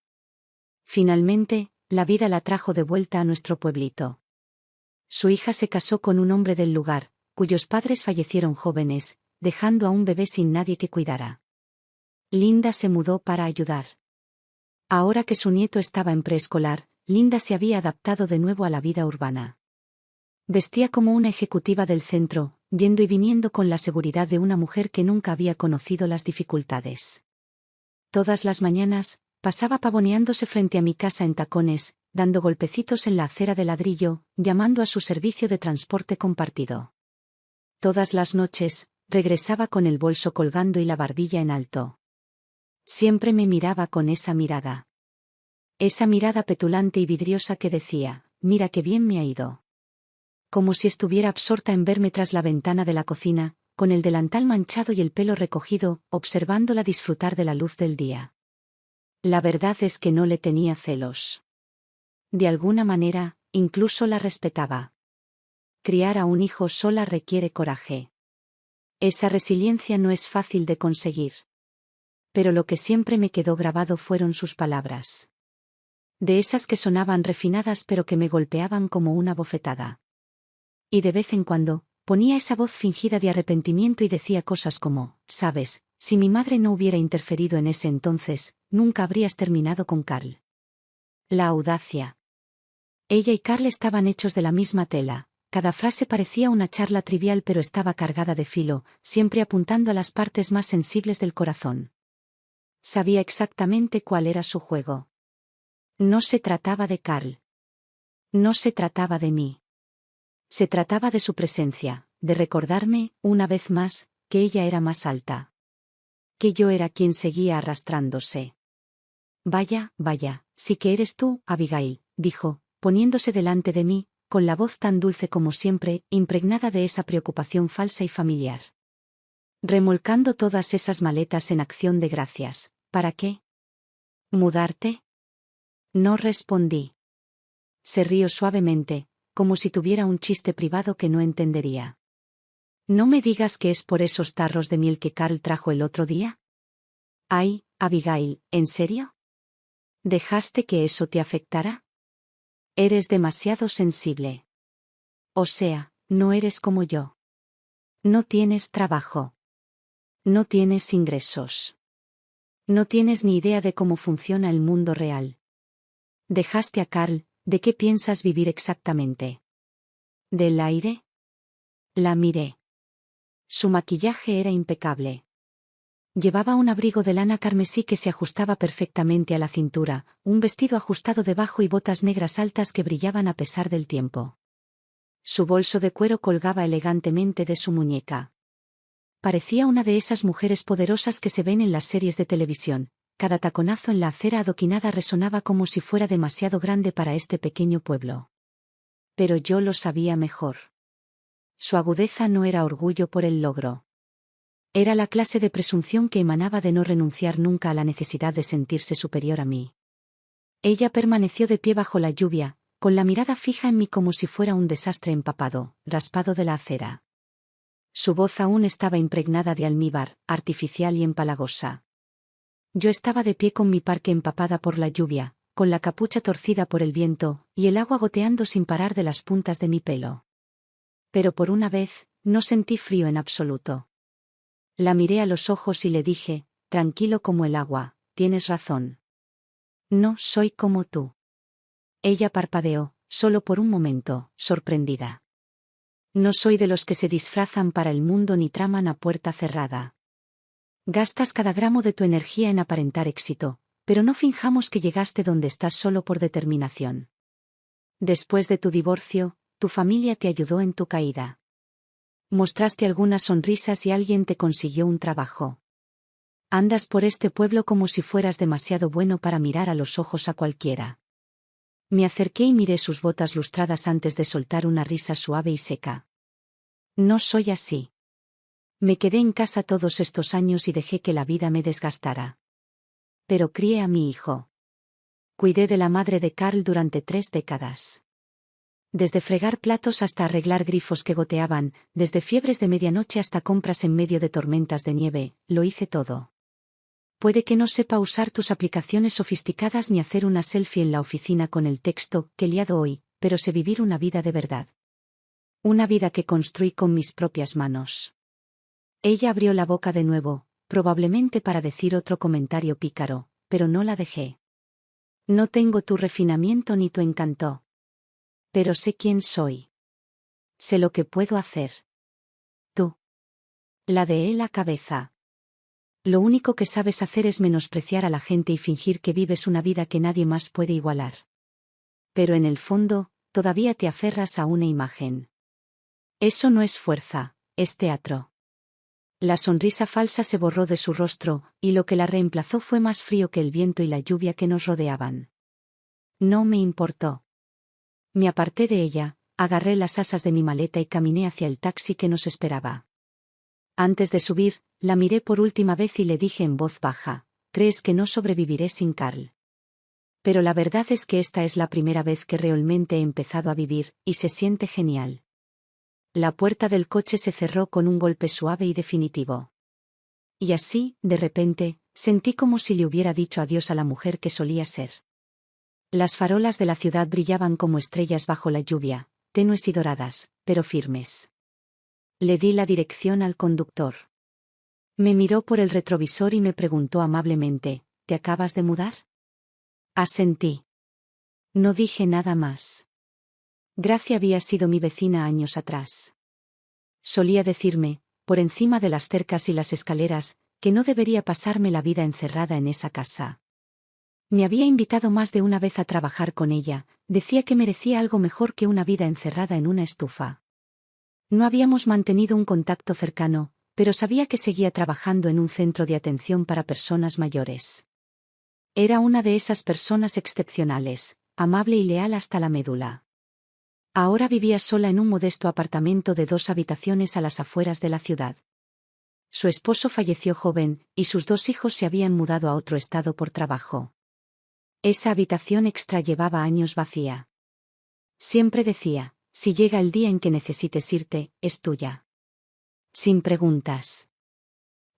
Finalmente, la vida la trajo de vuelta a nuestro pueblito. Su hija se casó con un hombre del lugar, cuyos padres fallecieron jóvenes, dejando a un bebé sin nadie que cuidara. Linda se mudó para ayudar. Ahora que su nieto estaba en preescolar, Linda se había adaptado de nuevo a la vida urbana. Vestía como una ejecutiva del centro, yendo y viniendo con la seguridad de una mujer que nunca había conocido las dificultades. Todas las mañanas, pasaba pavoneándose frente a mi casa en tacones, dando golpecitos en la acera de ladrillo, llamando a su servicio de transporte compartido. Todas las noches, regresaba con el bolso colgando y la barbilla en alto. Siempre me miraba con esa mirada. Esa mirada petulante y vidriosa que decía, mira qué bien me ha ido. Como si estuviera absorta en verme tras la ventana de la cocina, con el delantal manchado y el pelo recogido, observándola disfrutar de la luz del día. La verdad es que no le tenía celos. De alguna manera, incluso la respetaba. Criar a un hijo sola requiere coraje. Esa resiliencia no es fácil de conseguir. Pero lo que siempre me quedó grabado fueron sus palabras. De esas que sonaban refinadas pero que me golpeaban como una bofetada. Y de vez en cuando, ponía esa voz fingida de arrepentimiento y decía cosas como, sabes, si mi madre no hubiera interferido en ese entonces, nunca habrías terminado con Carl. La audacia. Ella y Carl estaban hechos de la misma tela. Cada frase parecía una charla trivial pero estaba cargada de filo, siempre apuntando a las partes más sensibles del corazón. Sabía exactamente cuál era su juego. No se trataba de Carl. No se trataba de mí. Se trataba de su presencia, de recordarme, una vez más, que ella era más alta. Que yo era quien seguía arrastrándose. Vaya, vaya, sí que eres tú, Abigail, dijo, poniéndose delante de mí, con la voz tan dulce como siempre, impregnada de esa preocupación falsa y familiar. Remolcando todas esas maletas en acción de gracias, ¿para qué? ¿Mudarte? No respondí. Se rió suavemente, como si tuviera un chiste privado que no entendería. ¿No me digas que es por esos tarros de miel que Carl trajo el otro día? Ay, Abigail, ¿en serio? ¿Dejaste que eso te afectara? Eres demasiado sensible. O sea, no eres como yo. No tienes trabajo. No tienes ingresos. No tienes ni idea de cómo funciona el mundo real. Dejaste a Carl, ¿de qué piensas vivir exactamente? ¿Del aire? La miré. Su maquillaje era impecable. Llevaba un abrigo de lana carmesí que se ajustaba perfectamente a la cintura, un vestido ajustado debajo y botas negras altas que brillaban a pesar del tiempo. Su bolso de cuero colgaba elegantemente de su muñeca. Parecía una de esas mujeres poderosas que se ven en las series de televisión. Cada taconazo en la acera adoquinada resonaba como si fuera demasiado grande para este pequeño pueblo. Pero yo lo sabía mejor. Su agudeza no era orgullo por el logro. Era la clase de presunción que emanaba de no renunciar nunca a la necesidad de sentirse superior a mí. Ella permaneció de pie bajo la lluvia, con la mirada fija en mí como si fuera un desastre empapado, raspado de la acera. Su voz aún estaba impregnada de almíbar, artificial y empalagosa. Yo estaba de pie con mi parca empapada por la lluvia, con la capucha torcida por el viento, y el agua goteando sin parar de las puntas de mi pelo. Pero por una vez, no sentí frío en absoluto. La miré a los ojos y le dije, tranquilo como el agua, tienes razón. No soy como tú. Ella parpadeó, solo por un momento, sorprendida. No soy de los que se disfrazan para el mundo ni traman a puerta cerrada. Gastas cada gramo de tu energía en aparentar éxito, pero no finjamos que llegaste donde estás solo por determinación. Después de tu divorcio, tu familia te ayudó en tu caída. Mostraste algunas sonrisas y alguien te consiguió un trabajo. Andas por este pueblo como si fueras demasiado bueno para mirar a los ojos a cualquiera. Me acerqué y miré sus botas lustradas antes de soltar una risa suave y seca. No soy así. Me quedé en casa todos estos años y dejé que la vida me desgastara. Pero crié a mi hijo. Cuidé de la madre de Carl durante 3 décadas. Desde fregar platos hasta arreglar grifos que goteaban, desde fiebres de medianoche hasta compras en medio de tormentas de nieve, lo hice todo. Puede que no sepa usar tus aplicaciones sofisticadas ni hacer una selfie en la oficina con el texto "qué liado hoy", pero sé vivir una vida de verdad. Una vida que construí con mis propias manos. Ella abrió la boca de nuevo, probablemente para decir otro comentario pícaro, pero no la dejé. No tengo tu refinamiento ni tu encanto. Pero sé quién soy. Sé lo que puedo hacer. Tú. Ladeé la cabeza. Lo único que sabes hacer es menospreciar a la gente y fingir que vives una vida que nadie más puede igualar. Pero en el fondo, todavía te aferras a una imagen. Eso no es fuerza, es teatro. La sonrisa falsa se borró de su rostro, y lo que la reemplazó fue más frío que el viento y la lluvia que nos rodeaban. No me importó. Me aparté de ella, agarré las asas de mi maleta y caminé hacia el taxi que nos esperaba. Antes de subir, la miré por última vez y le dije en voz baja: ¿crees que no sobreviviré sin Carl? Pero la verdad es que esta es la primera vez que realmente he empezado a vivir, y se siente genial. La puerta del coche se cerró con un golpe suave y definitivo. Y así, de repente, sentí como si le hubiera dicho adiós a la mujer que solía ser. Las farolas de la ciudad brillaban como estrellas bajo la lluvia, tenues y doradas, pero firmes. Le di la dirección al conductor. Me miró por el retrovisor y me preguntó amablemente: ¿te acabas de mudar? Asentí. No dije nada más. Gracia había sido mi vecina años atrás. Solía decirme, por encima de las cercas y las escaleras, que no debería pasarme la vida encerrada en esa casa. Me había invitado más de una vez a trabajar con ella, decía que merecía algo mejor que una vida encerrada en una estufa. No habíamos mantenido un contacto cercano, pero sabía que seguía trabajando en un centro de atención para personas mayores. Era una de esas personas excepcionales, amable y leal hasta la médula. Ahora vivía sola en un modesto apartamento de 2 habitaciones a las afueras de la ciudad. Su esposo falleció joven, y sus 2 hijos se habían mudado a otro estado por trabajo. Esa habitación extra llevaba años vacía. Siempre decía: si llega el día en que necesites irte, es tuya. Sin preguntas.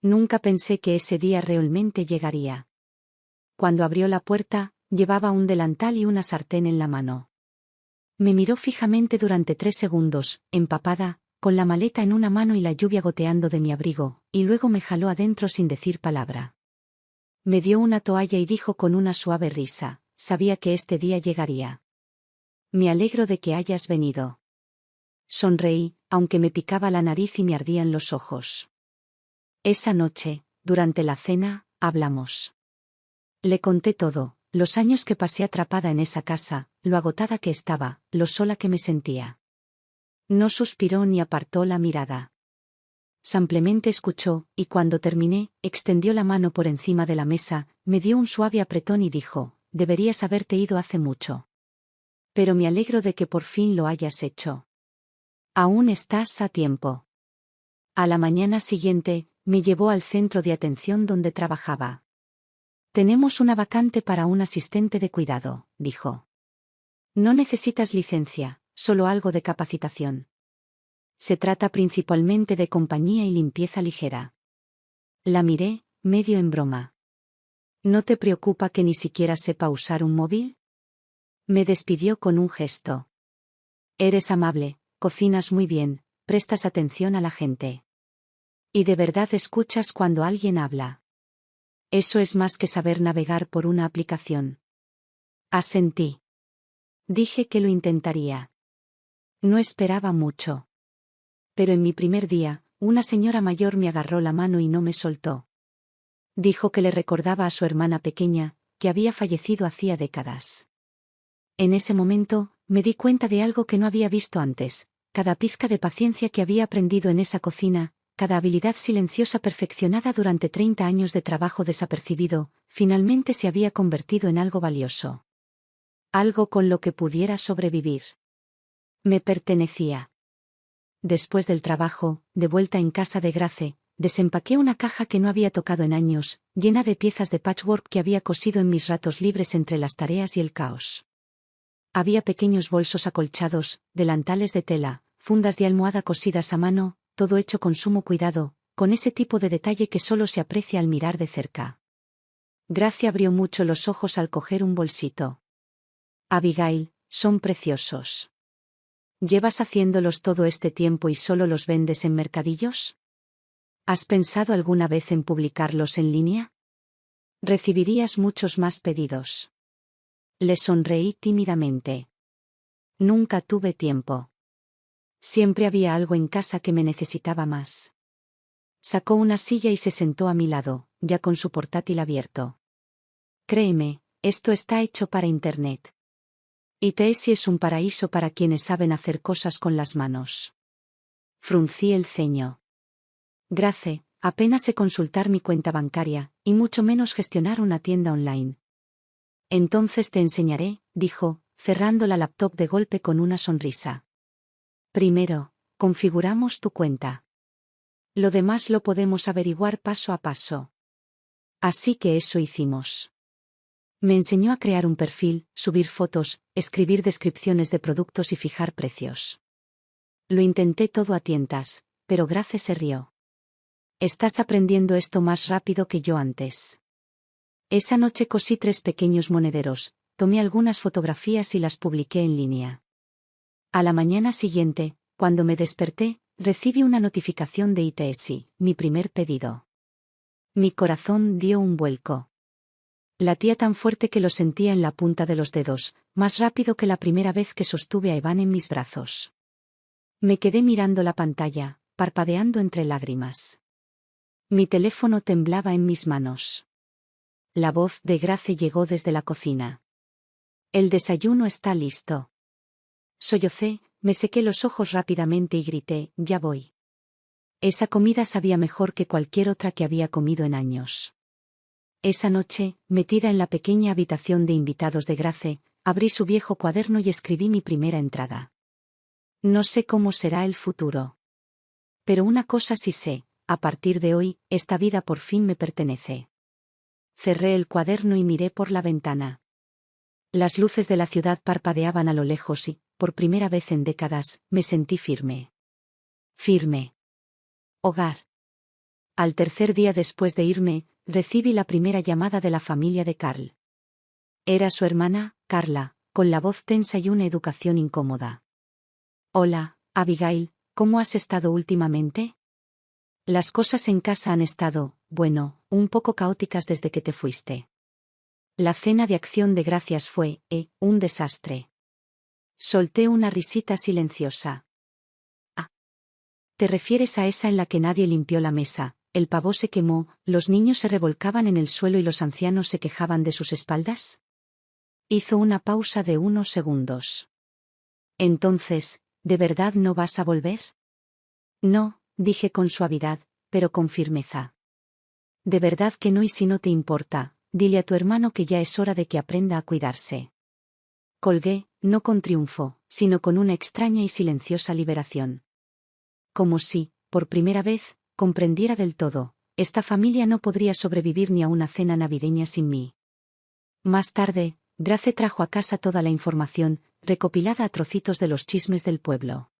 Nunca pensé que ese día realmente llegaría. Cuando abrió la puerta, llevaba un delantal y una sartén en la mano. Me miró fijamente durante 3 segundos, empapada, con la maleta en una mano y la lluvia goteando de mi abrigo, y luego me jaló adentro sin decir palabra. Me dio una toalla y dijo con una suave risa: sabía que este día llegaría. Me alegro de que hayas venido. Sonreí, aunque me picaba la nariz y me ardían los ojos. Esa noche, durante la cena, hablamos. Le conté todo: los años que pasé atrapada en esa casa, lo agotada que estaba, lo sola que me sentía. No suspiró ni apartó la mirada. Simplemente escuchó, y cuando terminé, extendió la mano por encima de la mesa, me dio un suave apretón y dijo: deberías haberte ido hace mucho. Pero me alegro de que por fin lo hayas hecho. Aún estás a tiempo. A la mañana siguiente, me llevó al centro de atención donde trabajaba. Tenemos una vacante para un asistente de cuidado, dijo. No necesitas licencia, solo algo de capacitación. Se trata principalmente de compañía y limpieza ligera. La miré, medio en broma. ¿No te preocupa que ni siquiera sepa usar un móvil? Me despidió con un gesto. Eres amable, cocinas muy bien, prestas atención a la gente. Y de verdad escuchas cuando alguien habla. Eso es más que saber navegar por una aplicación. Asentí. Dije que lo intentaría. No esperaba mucho. Pero en mi primer día, una señora mayor me agarró la mano y no me soltó. Dijo que le recordaba a su hermana pequeña, que había fallecido hacía décadas. En ese momento, me di cuenta de algo que no había visto antes: cada pizca de paciencia que había aprendido en esa cocina, cada habilidad silenciosa perfeccionada durante 30 años de trabajo desapercibido, finalmente se había convertido en algo valioso. Algo con lo que pudiera sobrevivir. Me pertenecía. Después del trabajo, de vuelta en casa de Grace, desempaqué una caja que no había tocado en años, llena de piezas de patchwork que había cosido en mis ratos libres entre las tareas y el caos. Había pequeños bolsos acolchados, delantales de tela, fundas de almohada cosidas a mano, todo hecho con sumo cuidado, con ese tipo de detalle que solo se aprecia al mirar de cerca. Grace abrió mucho los ojos al coger un bolsito. Abigail, son preciosos. ¿Llevas haciéndolos todo este tiempo y solo los vendes en mercadillos? ¿Has pensado alguna vez en publicarlos en línea? Recibirías muchos más pedidos. Le sonreí tímidamente. Nunca tuve tiempo. Siempre había algo en casa que me necesitaba más. Sacó una silla y se sentó a mi lado, ya con su portátil abierto. Créeme, esto está hecho para Internet. Etsy es un paraíso para quienes saben hacer cosas con las manos. Fruncí el ceño. Grace, apenas sé consultar mi cuenta bancaria, y mucho menos gestionar una tienda online. Entonces te enseñaré, dijo, cerrando la laptop de golpe con una sonrisa. Primero, configuramos tu cuenta. Lo demás lo podemos averiguar paso a paso. Así que eso hicimos. Me enseñó a crear un perfil, subir fotos, escribir descripciones de productos y fijar precios. Lo intenté todo a tientas, pero Grace se rió. Estás aprendiendo esto más rápido que yo antes. Esa noche cosí 3 pequeños monederos, tomé algunas fotografías y las publiqué en línea. A la mañana siguiente, cuando me desperté, recibí una notificación de Etsy, mi primer pedido. Mi corazón dio un vuelco. Latía tan fuerte que lo sentía en la punta de los dedos, más rápido que la primera vez que sostuve a Evan en mis brazos. Me quedé mirando la pantalla, parpadeando entre lágrimas. Mi teléfono temblaba en mis manos. La voz de Grace llegó desde la cocina. El desayuno está listo. Sollocé, me sequé los ojos rápidamente y grité, ya voy. Esa comida sabía mejor que cualquier otra que había comido en años. Esa noche, metida en la pequeña habitación de invitados de Grace, abrí su viejo cuaderno y escribí mi primera entrada. No sé cómo será el futuro. Pero una cosa sí sé, a partir de hoy, esta vida por fin me pertenece. Cerré el cuaderno y miré por la ventana. Las luces de la ciudad parpadeaban a lo lejos y, por primera vez en décadas, me sentí firme. Firme. Hogar. Al tercer día después de irme, recibí la primera llamada de la familia de Carl. Era su hermana, Carla, con la voz tensa y una educación incómoda. Hola, Abigail, ¿cómo has estado últimamente? Las cosas en casa han estado, bueno, un poco caóticas desde que te fuiste. La cena de acción de gracias fue, un desastre. Solté una risita silenciosa. Ah. ¿Te refieres a esa en la que nadie limpió la mesa? El pavo se quemó, los niños se revolcaban en el suelo y los ancianos se quejaban de sus espaldas. Hizo una pausa de unos segundos. Entonces, ¿de verdad no vas a volver? No, dije con suavidad, pero con firmeza. De verdad que no, y si no te importa, dile a tu hermano que ya es hora de que aprenda a cuidarse. Colgué, no con triunfo, sino con una extraña y silenciosa liberación. Como si, por primera vez, comprendiera del todo, esta familia no podría sobrevivir ni a una cena navideña sin mí. Más tarde, Grace trajo a casa toda la información, recopilada a trocitos de los chismes del pueblo.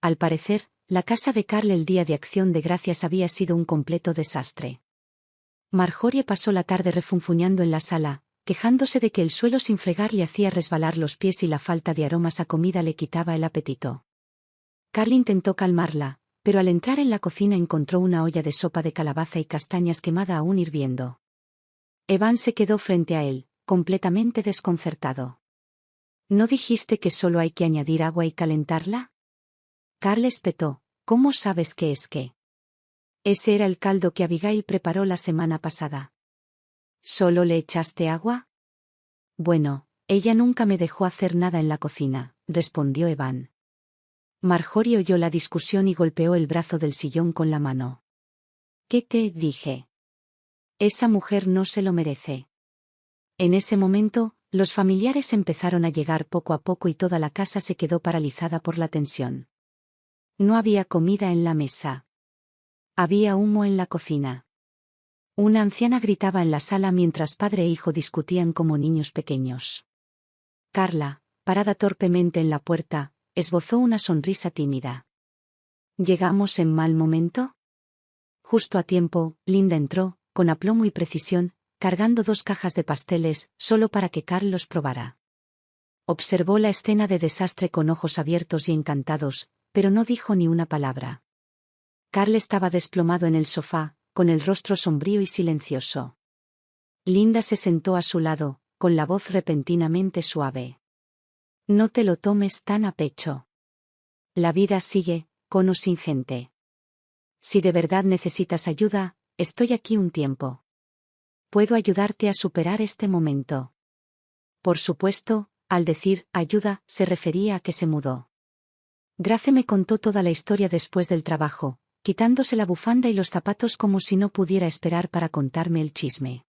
Al parecer, la casa de Carl el día de acción de gracias había sido un completo desastre. Marjorie pasó la tarde refunfuñando en la sala, quejándose de que el suelo sin fregar le hacía resbalar los pies y la falta de aromas a comida le quitaba el apetito. Carl intentó calmarla, pero al entrar en la cocina encontró una olla de sopa de calabaza y castañas quemada aún hirviendo. Evan se quedó frente a él, completamente desconcertado. ¿No dijiste que solo hay que añadir agua y calentarla? Carl espetó. ¿Cómo sabes qué es qué? Ese era el caldo que Abigail preparó la semana pasada. ¿Solo le echaste agua? Bueno, ella nunca me dejó hacer nada en la cocina, respondió Evan. Marjorie oyó la discusión y golpeó el brazo del sillón con la mano. ¿Qué te dije? Esa mujer no se lo merece. En ese momento, los familiares empezaron a llegar poco a poco y toda la casa se quedó paralizada por la tensión. No había comida en la mesa. Había humo en la cocina. Una anciana gritaba en la sala mientras padre e hijo discutían como niños pequeños. Carla, parada torpemente en la puerta, esbozó una sonrisa tímida. ¿Llegamos en mal momento? Justo a tiempo, Linda entró, con aplomo y precisión, cargando 2 cajas de pasteles, solo para que Carl los probara. Observó la escena de desastre con ojos abiertos y encantados, pero no dijo ni una palabra. Carl estaba desplomado en el sofá, con el rostro sombrío y silencioso. Linda se sentó a su lado, con la voz repentinamente suave. No te lo tomes tan a pecho. La vida sigue, con o sin gente. Si de verdad necesitas ayuda, estoy aquí un tiempo. Puedo ayudarte a superar este momento. Por supuesto, al decir ayuda, se refería a que se mudó. Grace me contó toda la historia después del trabajo, quitándose la bufanda y los zapatos como si no pudiera esperar para contarme el chisme.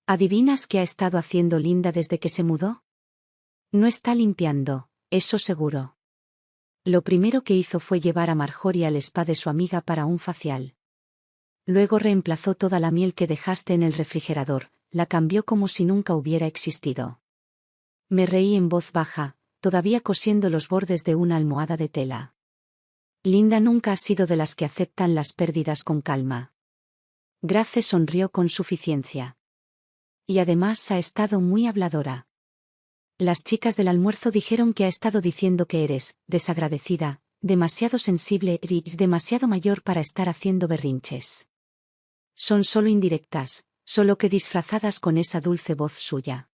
¿Adivinas qué ha estado haciendo Linda desde que se mudó? No está limpiando, eso seguro. Lo primero que hizo fue llevar a Marjorie al spa de su amiga para un facial. Luego reemplazó toda la miel que dejaste en el refrigerador, la cambió como si nunca hubiera existido. Me reí en voz baja, todavía cosiendo los bordes de una almohada de tela. Linda nunca ha sido de las que aceptan las pérdidas con calma. Grace sonrió con suficiencia. Y además ha estado muy habladora. Las chicas del almuerzo dijeron que ha estado diciendo que eres desagradecida, demasiado sensible y demasiado mayor para estar haciendo berrinches. Son solo indirectas, solo que disfrazadas con esa dulce voz suya.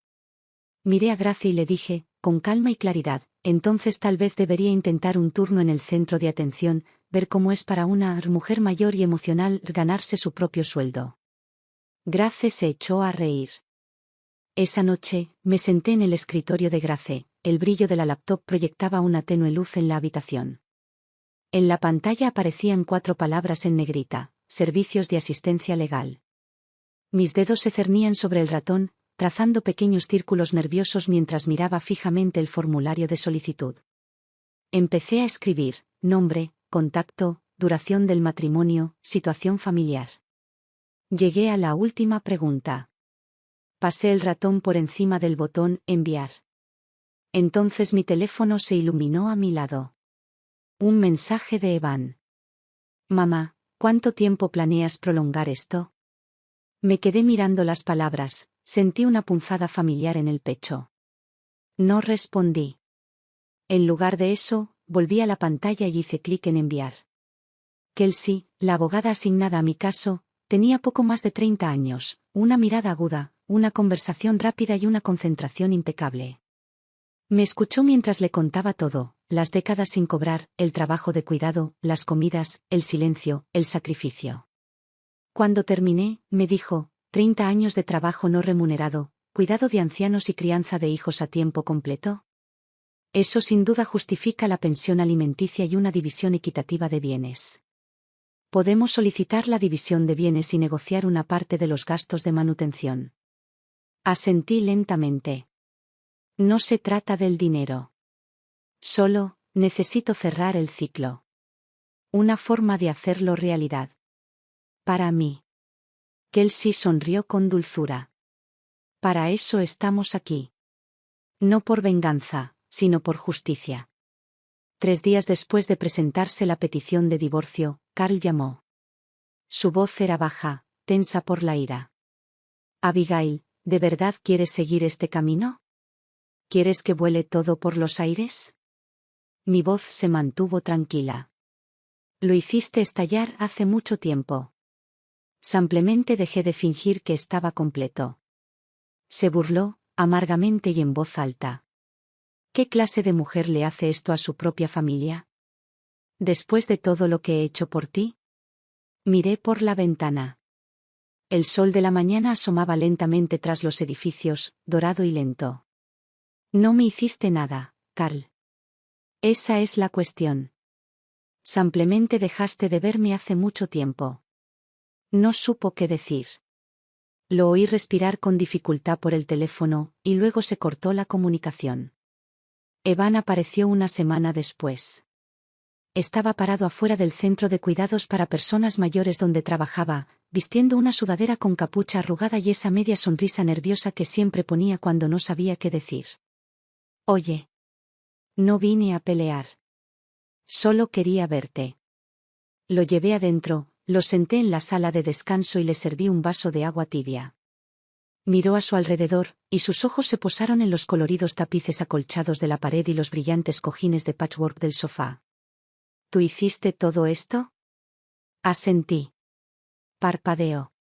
Miré a Grace y le dije, con calma y claridad, entonces tal vez debería intentar un turno en el centro de atención, ver cómo es para una mujer mayor y emocional ganarse su propio sueldo. Grace se echó a reír. Esa noche, me senté en el escritorio de Grace, el brillo de la laptop proyectaba una tenue luz en la habitación. En la pantalla aparecían 4 palabras en negrita: servicios de asistencia legal. Mis dedos se cernían sobre el ratón, trazando pequeños círculos nerviosos mientras miraba fijamente el formulario de solicitud. Empecé a escribir: nombre, contacto, duración del matrimonio, situación familiar. Llegué a la última pregunta. Pasé el ratón por encima del botón enviar. Entonces mi teléfono se iluminó a mi lado. Un mensaje de Evan. Mamá, ¿cuánto tiempo planeas prolongar esto? Me quedé mirando las palabras, sentí una punzada familiar en el pecho. No respondí. En lugar de eso, volví a la pantalla y hice clic en enviar. Kelsey, la abogada asignada a mi caso, tenía poco más de 30 años, una mirada aguda, una conversación rápida y una concentración impecable. Me escuchó mientras le contaba todo: las décadas sin cobrar, el trabajo de cuidado, las comidas, el silencio, el sacrificio. Cuando terminé, me dijo: 30 años de trabajo no remunerado, cuidado de ancianos y crianza de hijos a tiempo completo. Eso sin duda justifica la pensión alimenticia y una división equitativa de bienes. Podemos solicitar la división de bienes y negociar una parte de los gastos de manutención. Asentí lentamente. No se trata del dinero. Solo, necesito cerrar el ciclo. Una forma de hacerlo realidad. Para mí. Kelsey sonrió con dulzura. Para eso estamos aquí. No por venganza, sino por justicia. 3 días después de presentarse la petición de divorcio, Carl llamó. Su voz era baja, tensa por la ira. Abigail, ¿de verdad quieres seguir este camino? ¿Quieres que vuele todo por los aires? Mi voz se mantuvo tranquila. Lo hiciste estallar hace mucho tiempo. Simplemente dejé de fingir que estaba completo. Se burló, amargamente y en voz alta. ¿Qué clase de mujer le hace esto a su propia familia? Después de todo lo que he hecho por ti. Miré por la ventana. El sol de la mañana asomaba lentamente tras los edificios, dorado y lento. No me hiciste nada, Carl. Esa es la cuestión. Simplemente dejaste de verme hace mucho tiempo. No supo qué decir. Lo oí respirar con dificultad por el teléfono, y luego se cortó la comunicación. Evan apareció una semana después. Estaba parado afuera del centro de cuidados para personas mayores donde trabajaba, vistiendo una sudadera con capucha arrugada y esa media sonrisa nerviosa que siempre ponía cuando no sabía qué decir. Oye. No vine a pelear. Solo quería verte. Lo llevé adentro, lo senté en la sala de descanso y le serví un vaso de agua tibia. Miró a su alrededor, y sus ojos se posaron en los coloridos tapices acolchados de la pared y los brillantes cojines de patchwork del sofá. ¿Tú hiciste todo esto? Asentí. Parpadeó.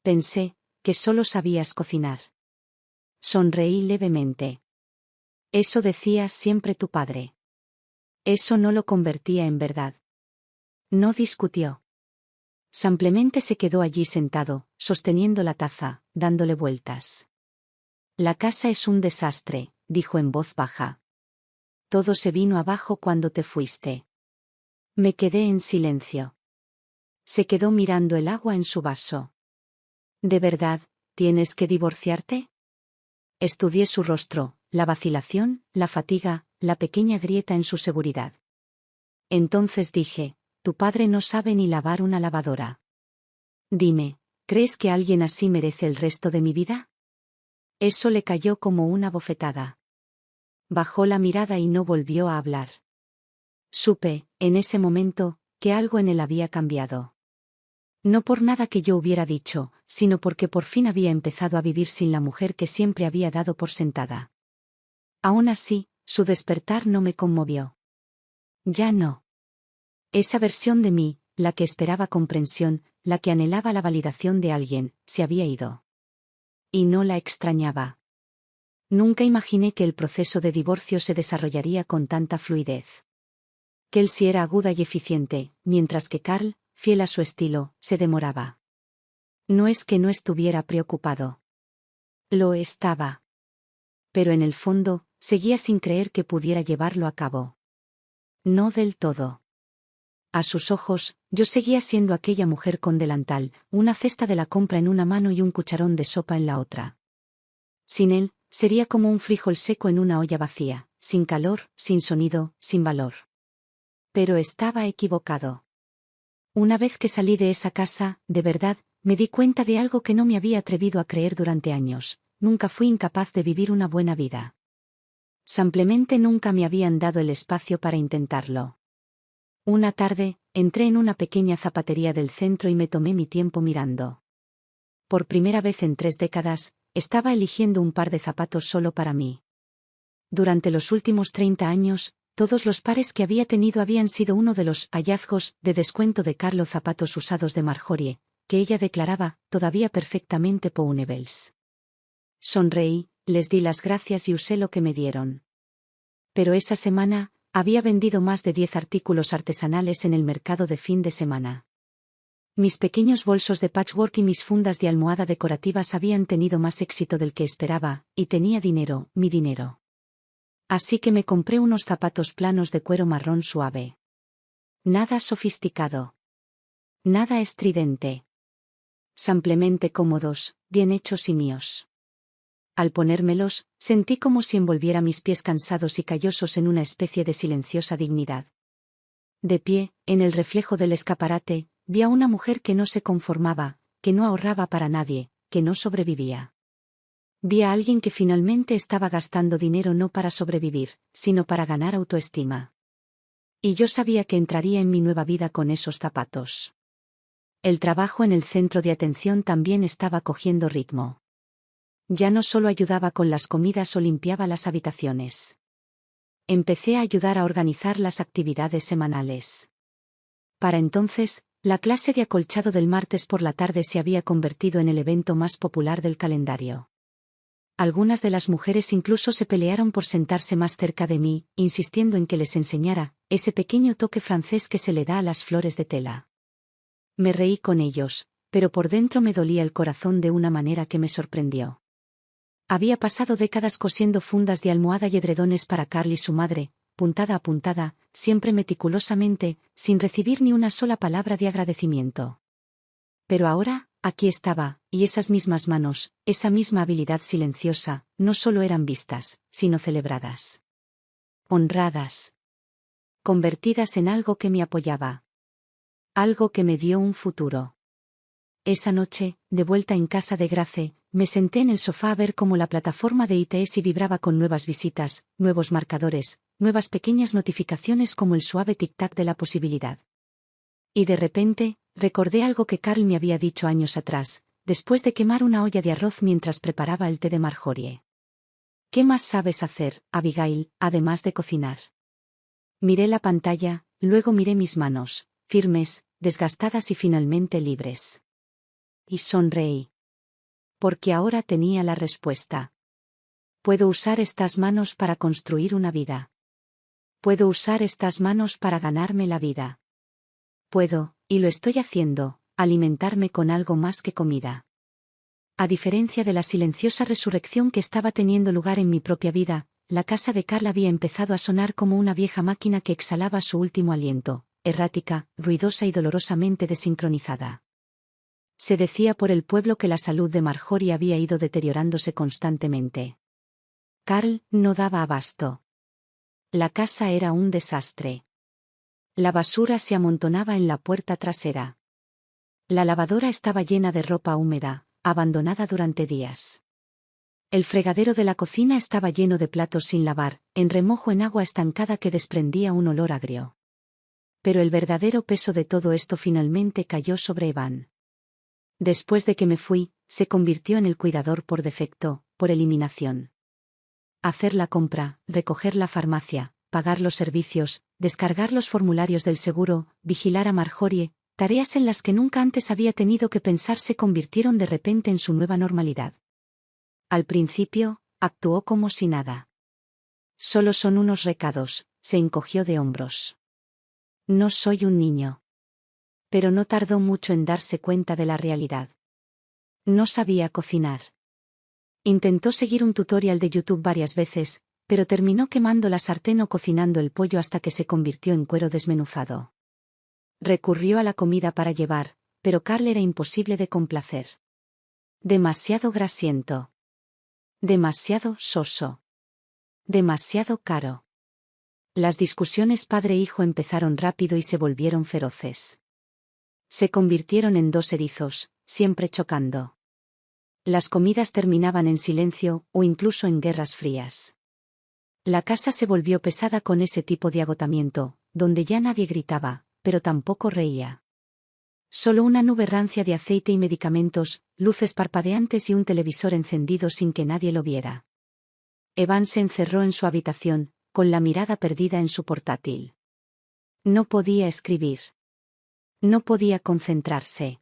Pensé que solo sabías cocinar. Sonreí levemente. Eso decía siempre tu padre. Eso no lo convertía en verdad. No discutió. Simplemente se quedó allí sentado, sosteniendo la taza, dándole vueltas. La casa es un desastre, dijo en voz baja. Todo se vino abajo cuando te fuiste. Me quedé en silencio. Se quedó mirando el agua en su vaso. ¿De verdad, tienes que divorciarte? Estudié su rostro, la vacilación, la fatiga, la pequeña grieta en su seguridad. Entonces dije, tu padre no sabe ni lavar una lavadora. Dime, ¿crees que alguien así merece el resto de mi vida? Eso le cayó como una bofetada. Bajó la mirada y no volvió a hablar. Supe, en ese momento, que algo en él había cambiado. No por nada que yo hubiera dicho, sino porque por fin había empezado a vivir sin la mujer que siempre había dado por sentada. Aún así, su despertar no me conmovió. Ya no. Esa versión de mí, la que esperaba comprensión, la que anhelaba la validación de alguien, se había ido. Y no la extrañaba. Nunca imaginé que el proceso de divorcio se desarrollaría con tanta fluidez. Kelsey era aguda y eficiente, mientras que Carl, fiel a su estilo, se demoraba. No es que no estuviera preocupado. Lo estaba. Pero en el fondo, seguía sin creer que pudiera llevarlo a cabo. No del todo. A sus ojos, yo seguía siendo aquella mujer con delantal, una cesta de la compra en una mano y un cucharón de sopa en la otra. Sin él, sería como un frijol seco en una olla vacía, sin calor, sin sonido, sin valor. Pero estaba equivocado. Una vez que salí de esa casa, de verdad, me di cuenta de algo que no me había atrevido a creer durante años: nunca fui incapaz de vivir una buena vida. Simplemente nunca me habían dado el espacio para intentarlo. Una tarde, entré en una pequeña zapatería del centro y me tomé mi tiempo mirando. Por primera vez en 3 décadas, estaba eligiendo un par de zapatos solo para mí. Durante los últimos 30 años, todos los pares que había tenido habían sido uno de los hallazgos de descuento de Carlo, zapatos usados de Marjorie, que ella declaraba todavía perfectamente pounebles. Sonreí, les di las gracias y usé lo que me dieron. Pero esa semana, había vendido más de 10 artículos artesanales en el mercado de fin de semana. Mis pequeños bolsos de patchwork y mis fundas de almohada decorativas habían tenido más éxito del que esperaba, y tenía dinero, mi dinero. Así que me compré unos zapatos planos de cuero marrón suave. Nada sofisticado. Nada estridente. Simplemente cómodos, bien hechos y míos. Al ponérmelos, sentí como si envolviera mis pies cansados y callosos en una especie de silenciosa dignidad. De pie, en el reflejo del escaparate, vi a una mujer que no se conformaba, que no ahorraba para nadie, que no sobrevivía. Vi a alguien que finalmente estaba gastando dinero no para sobrevivir, sino para ganar autoestima. Y yo sabía que entraría en mi nueva vida con esos zapatos. El trabajo en el centro de atención también estaba cogiendo ritmo. Ya no solo ayudaba con las comidas o limpiaba las habitaciones. Empecé a ayudar a organizar las actividades semanales. Para entonces, la clase de acolchado del martes por la tarde se había convertido en el evento más popular del calendario. Algunas de las mujeres incluso se pelearon por sentarse más cerca de mí, insistiendo en que les enseñara ese pequeño toque francés que se le da a las flores de tela. Me reí con ellos, pero por dentro me dolía el corazón de una manera que me sorprendió. Había pasado décadas cosiendo fundas de almohada y edredones para Carl y su madre, puntada a puntada, siempre meticulosamente, sin recibir ni una sola palabra de agradecimiento. Pero ahora, aquí estaba, y esas mismas manos, esa misma habilidad silenciosa, no solo eran vistas, sino celebradas. Honradas. Convertidas en algo que me apoyaba. Algo que me dio un futuro. Esa noche, de vuelta en casa de Grace, me senté en el sofá a ver cómo la plataforma de ITS vibraba con nuevas visitas, nuevos marcadores, nuevas pequeñas notificaciones como el suave tic-tac de la posibilidad. Y de repente, recordé algo que Carl me había dicho años atrás, después de quemar una olla de arroz mientras preparaba el té de Marjorie. ¿Qué más sabes hacer, Abigail, además de cocinar? Miré la pantalla, luego miré mis manos, firmes, desgastadas y finalmente libres. Y sonreí. Porque ahora tenía la respuesta. Puedo usar estas manos para construir una vida. Puedo usar estas manos para ganarme la vida. Puedo, y lo estoy haciendo, alimentarme con algo más que comida. A diferencia de la silenciosa resurrección que estaba teniendo lugar en mi propia vida, la casa de Carl había empezado a sonar como una vieja máquina que exhalaba su último aliento, errática, ruidosa y dolorosamente desincronizada. Se decía por el pueblo que la salud de Marjorie había ido deteriorándose constantemente. Carl no daba abasto. La casa era un desastre. La basura se amontonaba en la puerta trasera. La lavadora estaba llena de ropa húmeda, abandonada durante días. El fregadero de la cocina estaba lleno de platos sin lavar, en remojo en agua estancada que desprendía un olor agrio. Pero el verdadero peso de todo esto finalmente cayó sobre Evan. Después de que me fui, se convirtió en el cuidador por defecto, por eliminación. Hacer la compra, recoger la farmacia, pagar los servicios, descargar los formularios del seguro, vigilar a Marjorie, tareas en las que nunca antes había tenido que pensar se convirtieron de repente en su nueva normalidad. Al principio, actuó como si nada. Solo son unos recados, se encogió de hombros. No soy un niño. Pero no tardó mucho en darse cuenta de la realidad. No sabía cocinar. Intentó seguir un tutorial de YouTube varias veces, pero terminó quemando la sartén o cocinando el pollo hasta que se convirtió en cuero desmenuzado. Recurrió a la comida para llevar, pero Carl era imposible de complacer. Demasiado grasiento. Demasiado soso. Demasiado caro. Las discusiones padre-hijo empezaron rápido y se volvieron feroces. Se convirtieron en dos erizos, siempre chocando. Las comidas terminaban en silencio, o incluso en guerras frías. La casa se volvió pesada con ese tipo de agotamiento, donde ya nadie gritaba, pero tampoco reía. Solo una nube rancia de aceite y medicamentos, luces parpadeantes y un televisor encendido sin que nadie lo viera. Evan se encerró en su habitación, con la mirada perdida en su portátil. No podía escribir. No podía concentrarse.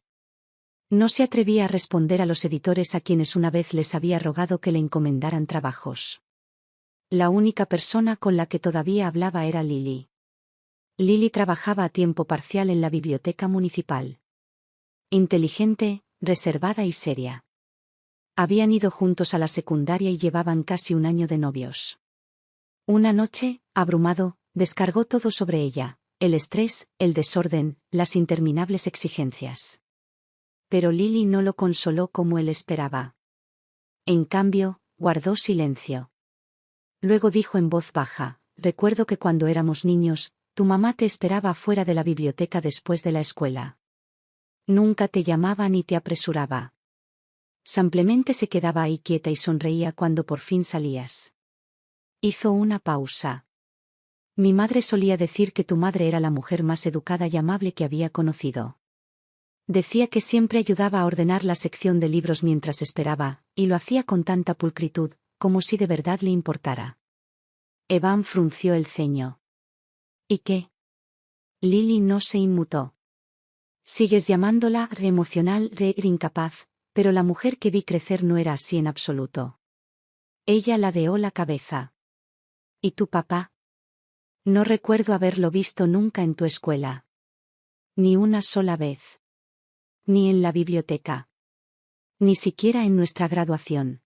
No se atrevía a responder a los editores a quienes una vez les había rogado que le encomendaran trabajos. La única persona con la que todavía hablaba era Lily. Lily trabajaba a tiempo parcial en la biblioteca municipal. Inteligente, reservada y seria. Habían ido juntos a la secundaria y llevaban casi un año de novios. Una noche, abrumado, descargó todo sobre ella, el estrés, el desorden, las interminables exigencias. Pero Lily no lo consoló como él esperaba. En cambio, guardó silencio. Luego dijo en voz baja: recuerdo que cuando éramos niños, tu mamá te esperaba afuera de la biblioteca después de la escuela. Nunca te llamaba ni te apresuraba. Simplemente se quedaba ahí quieta y sonreía cuando por fin salías. Hizo una pausa. Mi madre solía decir que tu madre era la mujer más educada y amable que había conocido. Decía que siempre ayudaba a ordenar la sección de libros mientras esperaba, y lo hacía con tanta pulcritud, como si de verdad le importara. Evan frunció el ceño. ¿Y qué? Lily no se inmutó. Sigues llamándola emocional, incapaz, pero la mujer que vi crecer no era así en absoluto. Ella ladeó la cabeza. ¿Y tu papá? No recuerdo haberlo visto nunca en tu escuela. Ni una sola vez. Ni en la biblioteca. Ni siquiera en nuestra graduación.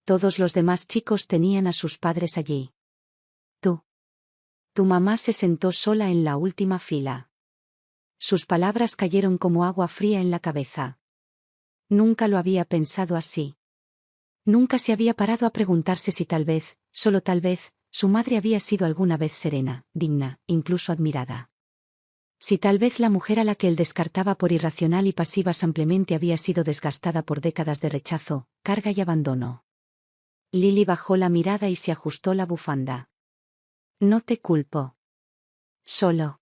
Todos los demás chicos tenían a sus padres allí. Tú. Tu mamá se sentó sola en la última fila. Sus palabras cayeron como agua fría en la cabeza. Nunca lo había pensado así. Nunca se había parado a preguntarse si tal vez, solo tal vez, su madre había sido alguna vez serena, digna, incluso admirada. Si tal vez la mujer a la que él descartaba por irracional y pasiva simplemente había sido desgastada por décadas de rechazo, carga y abandono. Lily bajó la mirada y se ajustó la bufanda. No te culpo. Solo.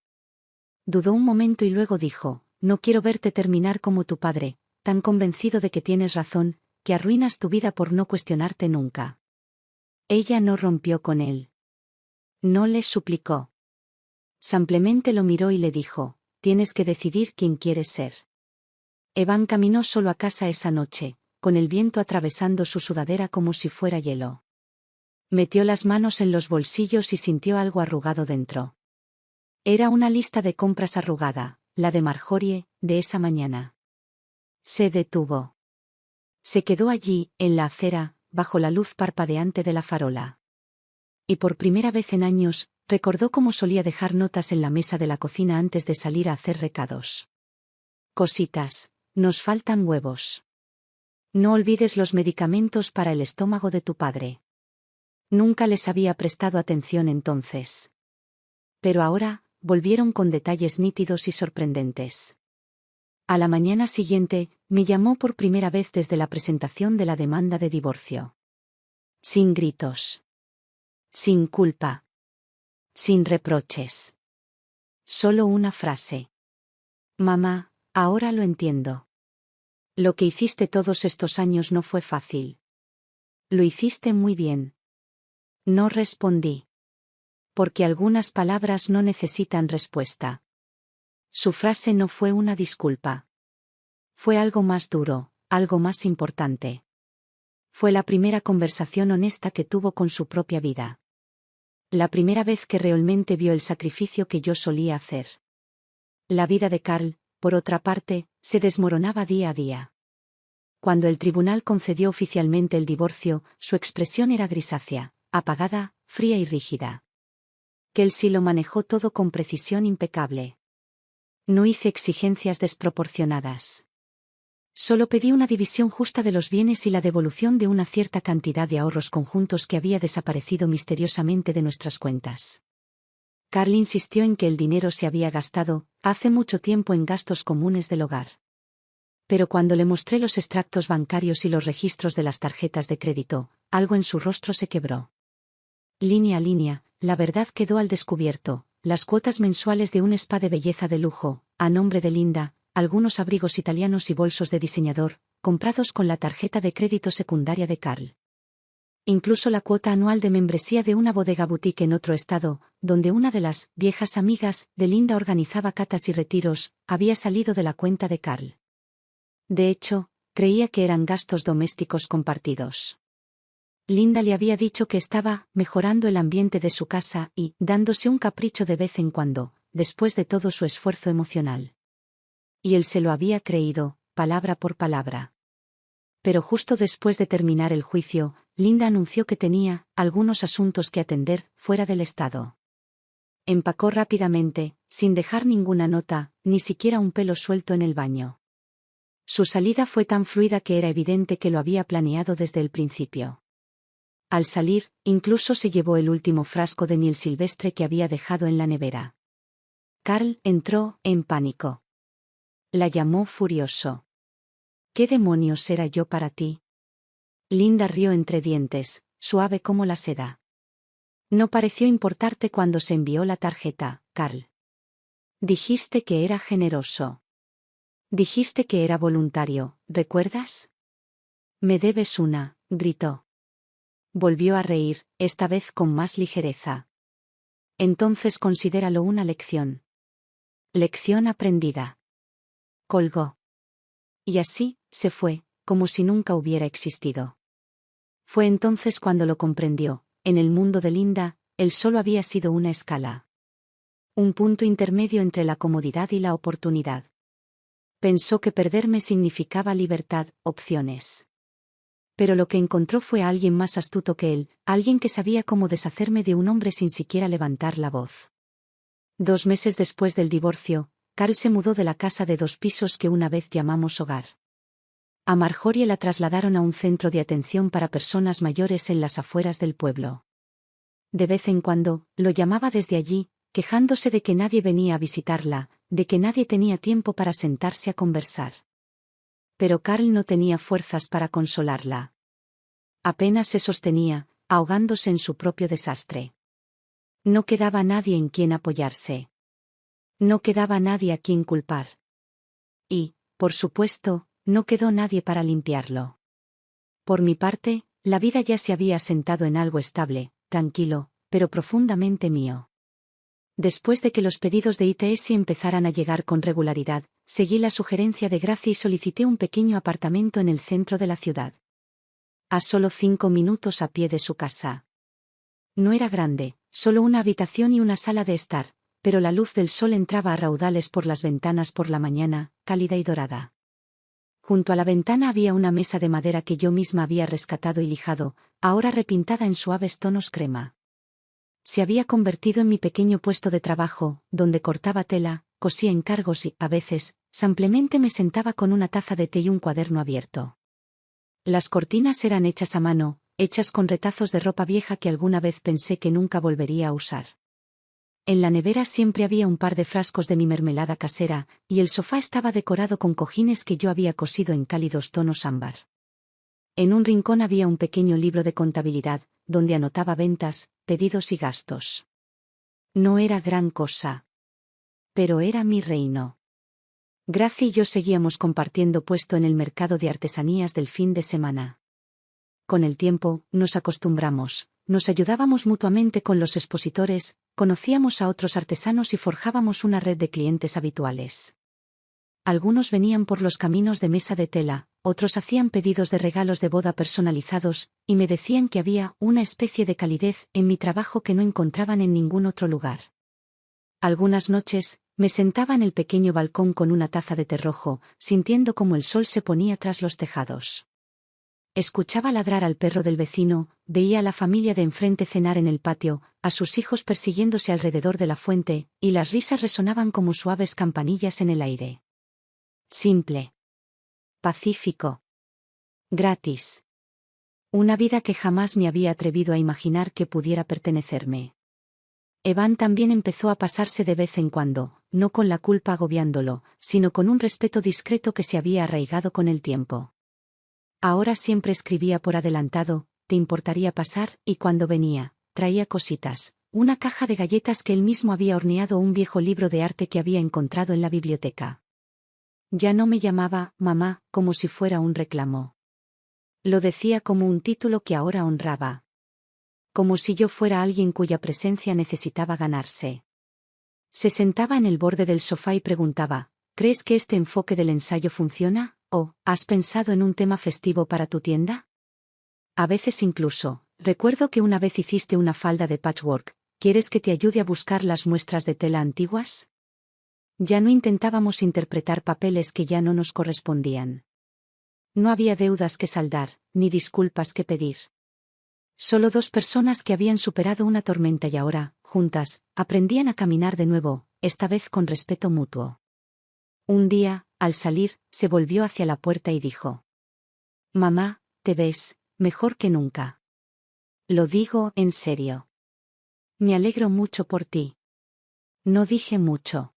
Dudó un momento y luego dijo, no quiero verte terminar como tu padre, tan convencido de que tienes razón, que arruinas tu vida por no cuestionarte nunca. Ella no rompió con él. No le suplicó. Simplemente lo miró y le dijo, tienes que decidir quién quieres ser. Evan caminó solo a casa esa noche, con el viento atravesando su sudadera como si fuera hielo. Metió las manos en los bolsillos y sintió algo arrugado dentro. Era una lista de compras arrugada, la de Marjorie, de esa mañana. Se detuvo. Se quedó allí, en la acera, bajo la luz parpadeante de la farola. Y por primera vez en años, recordó cómo solía dejar notas en la mesa de la cocina antes de salir a hacer recados. Cositas, nos faltan huevos. No olvides los medicamentos para el estómago de tu padre. Nunca les había prestado atención entonces. Pero ahora, volvieron con detalles nítidos y sorprendentes. A la mañana siguiente, me llamó por primera vez desde la presentación de la demanda de divorcio. Sin gritos. Sin culpa. Sin reproches. Solo una frase. Mamá, ahora lo entiendo. Lo que hiciste todos estos años no fue fácil. Lo hiciste muy bien. No respondí. Porque algunas palabras no necesitan respuesta. Su frase no fue una disculpa. Fue algo más duro, algo más importante. Fue la primera conversación honesta que tuvo con su propia vida. La primera vez que realmente vio el sacrificio que yo solía hacer. La vida de Carl, por otra parte, se desmoronaba día a día. Cuando el tribunal concedió oficialmente el divorcio, su expresión era grisácea, apagada, fría y rígida. Kelsey lo manejó todo con precisión impecable. No hice exigencias desproporcionadas. Solo pedí una división justa de los bienes y la devolución de una cierta cantidad de ahorros conjuntos que había desaparecido misteriosamente de nuestras cuentas. Carl insistió en que el dinero se había gastado, hace mucho tiempo, en gastos comunes del hogar. Pero cuando le mostré los extractos bancarios y los registros de las tarjetas de crédito, algo en su rostro se quebró. Línea a línea, la verdad quedó al descubierto: las cuotas mensuales de un spa de belleza de lujo, a nombre de Linda, algunos abrigos italianos y bolsos de diseñador, comprados con la tarjeta de crédito secundaria de Carl. Incluso la cuota anual de membresía de una bodega boutique en otro estado, donde una de las viejas amigas de Linda organizaba catas y retiros, había salido de la cuenta de Carl. De hecho, creía que eran gastos domésticos compartidos. Linda le había dicho que estaba mejorando el ambiente de su casa y dándose un capricho de vez en cuando, después de todo su esfuerzo emocional. Y él se lo había creído, palabra por palabra. Pero justo después de terminar el juicio, Linda anunció que tenía algunos asuntos que atender fuera del estado. Empacó rápidamente, sin dejar ninguna nota, ni siquiera un pelo suelto en el baño. Su salida fue tan fluida que era evidente que lo había planeado desde el principio. Al salir, incluso se llevó el último frasco de miel silvestre que había dejado en la nevera. Carl entró en pánico. La llamó furioso. ¿Qué demonios era yo para ti? Linda rió entre dientes, suave como la seda. No pareció importarte cuando se envió la tarjeta, Carl. Dijiste que era generoso. Dijiste que era voluntario, ¿recuerdas? Me debes una, gritó. Volvió a reír, esta vez con más ligereza. Entonces considéralo una lección. Lección aprendida. Colgó. Y así, se fue, como si nunca hubiera existido. Fue entonces cuando lo comprendió: en el mundo de Linda, él solo había sido una escala. Un punto intermedio entre la comodidad y la oportunidad. Pensó que perderme significaba libertad, opciones. Pero lo que encontró fue a alguien más astuto que él, alguien que sabía cómo deshacerme de un hombre sin siquiera levantar la voz. 2 meses después del divorcio, Carl se mudó de la casa de 2 pisos que una vez llamamos hogar. A Marjorie la trasladaron a un centro de atención para personas mayores en las afueras del pueblo. De vez en cuando, lo llamaba desde allí, quejándose de que nadie venía a visitarla, de que nadie tenía tiempo para sentarse a conversar. Pero Carl no tenía fuerzas para consolarla. Apenas se sostenía, ahogándose en su propio desastre. No quedaba nadie en quien apoyarse. No quedaba nadie a quien culpar. Y, por supuesto, no quedó nadie para limpiarlo. Por mi parte, la vida ya se había asentado en algo estable, tranquilo, pero profundamente mío. Después de que los pedidos de ITS empezaran a llegar con regularidad, seguí la sugerencia de Gracie y solicité un pequeño apartamento en el centro de la ciudad. A solo 5 minutos a pie de su casa. No era grande, solo una habitación y una sala de estar, pero la luz del sol entraba a raudales por las ventanas por la mañana, cálida y dorada. Junto a la ventana había una mesa de madera que yo misma había rescatado y lijado, ahora repintada en suaves tonos crema. Se había convertido en mi pequeño puesto de trabajo, donde cortaba tela, cosía encargos y, a veces, simplemente me sentaba con una taza de té y un cuaderno abierto. Las cortinas eran hechas a mano, hechas con retazos de ropa vieja que alguna vez pensé que nunca volvería a usar. En la nevera siempre había un par de frascos de mi mermelada casera, y el sofá estaba decorado con cojines que yo había cosido en cálidos tonos ámbar. En un rincón había un pequeño libro de contabilidad, donde anotaba ventas, pedidos y gastos. No era gran cosa. Pero era mi reino. Gracie y yo seguíamos compartiendo puesto en el mercado de artesanías del fin de semana. Con el tiempo, nos acostumbramos, nos ayudábamos mutuamente con los expositores, conocíamos a otros artesanos y forjábamos una red de clientes habituales. Algunos venían por los caminos de mesa de tela, otros hacían pedidos de regalos de boda personalizados, y me decían que había una especie de calidez en mi trabajo que no encontraban en ningún otro lugar. Algunas noches, me sentaba en el pequeño balcón con una taza de té rojo, sintiendo cómo el sol se ponía tras los tejados. Escuchaba ladrar al perro del vecino, veía a la familia de enfrente cenar en el patio, a sus hijos persiguiéndose alrededor de la fuente, y las risas resonaban como suaves campanillas en el aire. Simple. Pacífico. Gratis. Una vida que jamás me había atrevido a imaginar que pudiera pertenecerme. Evan también empezó a pasarse de vez en cuando, no con la culpa agobiándolo, sino con un respeto discreto que se había arraigado con el tiempo. Ahora siempre escribía por adelantado: ¿te importaría pasar? Y cuando venía, traía cositas, una caja de galletas que él mismo había horneado o un viejo libro de arte que había encontrado en la biblioteca. Ya no me llamaba mamá, como si fuera un reclamo. Lo decía como un título que ahora honraba. Como si yo fuera alguien cuya presencia necesitaba ganarse. Se sentaba en el borde del sofá y preguntaba: ¿crees que este enfoque del ensayo funciona? ¿O has pensado en un tema festivo para tu tienda? A veces incluso, recuerdo que una vez hiciste una falda de patchwork, ¿quieres que te ayude a buscar las muestras de tela antiguas? Ya no intentábamos interpretar papeles que ya no nos correspondían. No había deudas que saldar, ni disculpas que pedir. Solo 2 personas que habían superado una tormenta y ahora, juntas, aprendían a caminar de nuevo, esta vez con respeto mutuo. Un día, al salir, se volvió hacia la puerta y dijo: «Mamá, te ves mejor que nunca». Lo digo en serio. Me alegro mucho por ti. No dije mucho.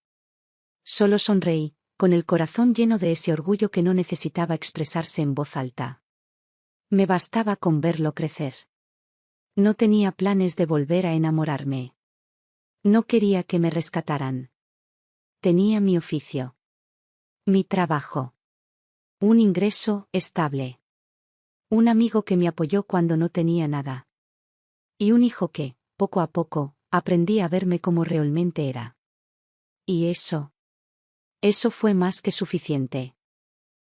Solo sonreí, con el corazón lleno de ese orgullo que no necesitaba expresarse en voz alta. Me bastaba con verlo crecer. No tenía planes de volver a enamorarme. No quería que me rescataran. Tenía mi oficio. Mi trabajo. Un ingreso estable. Un amigo que me apoyó cuando no tenía nada. Y un hijo que, poco a poco, aprendí a verme como realmente era. Y eso fue más que suficiente.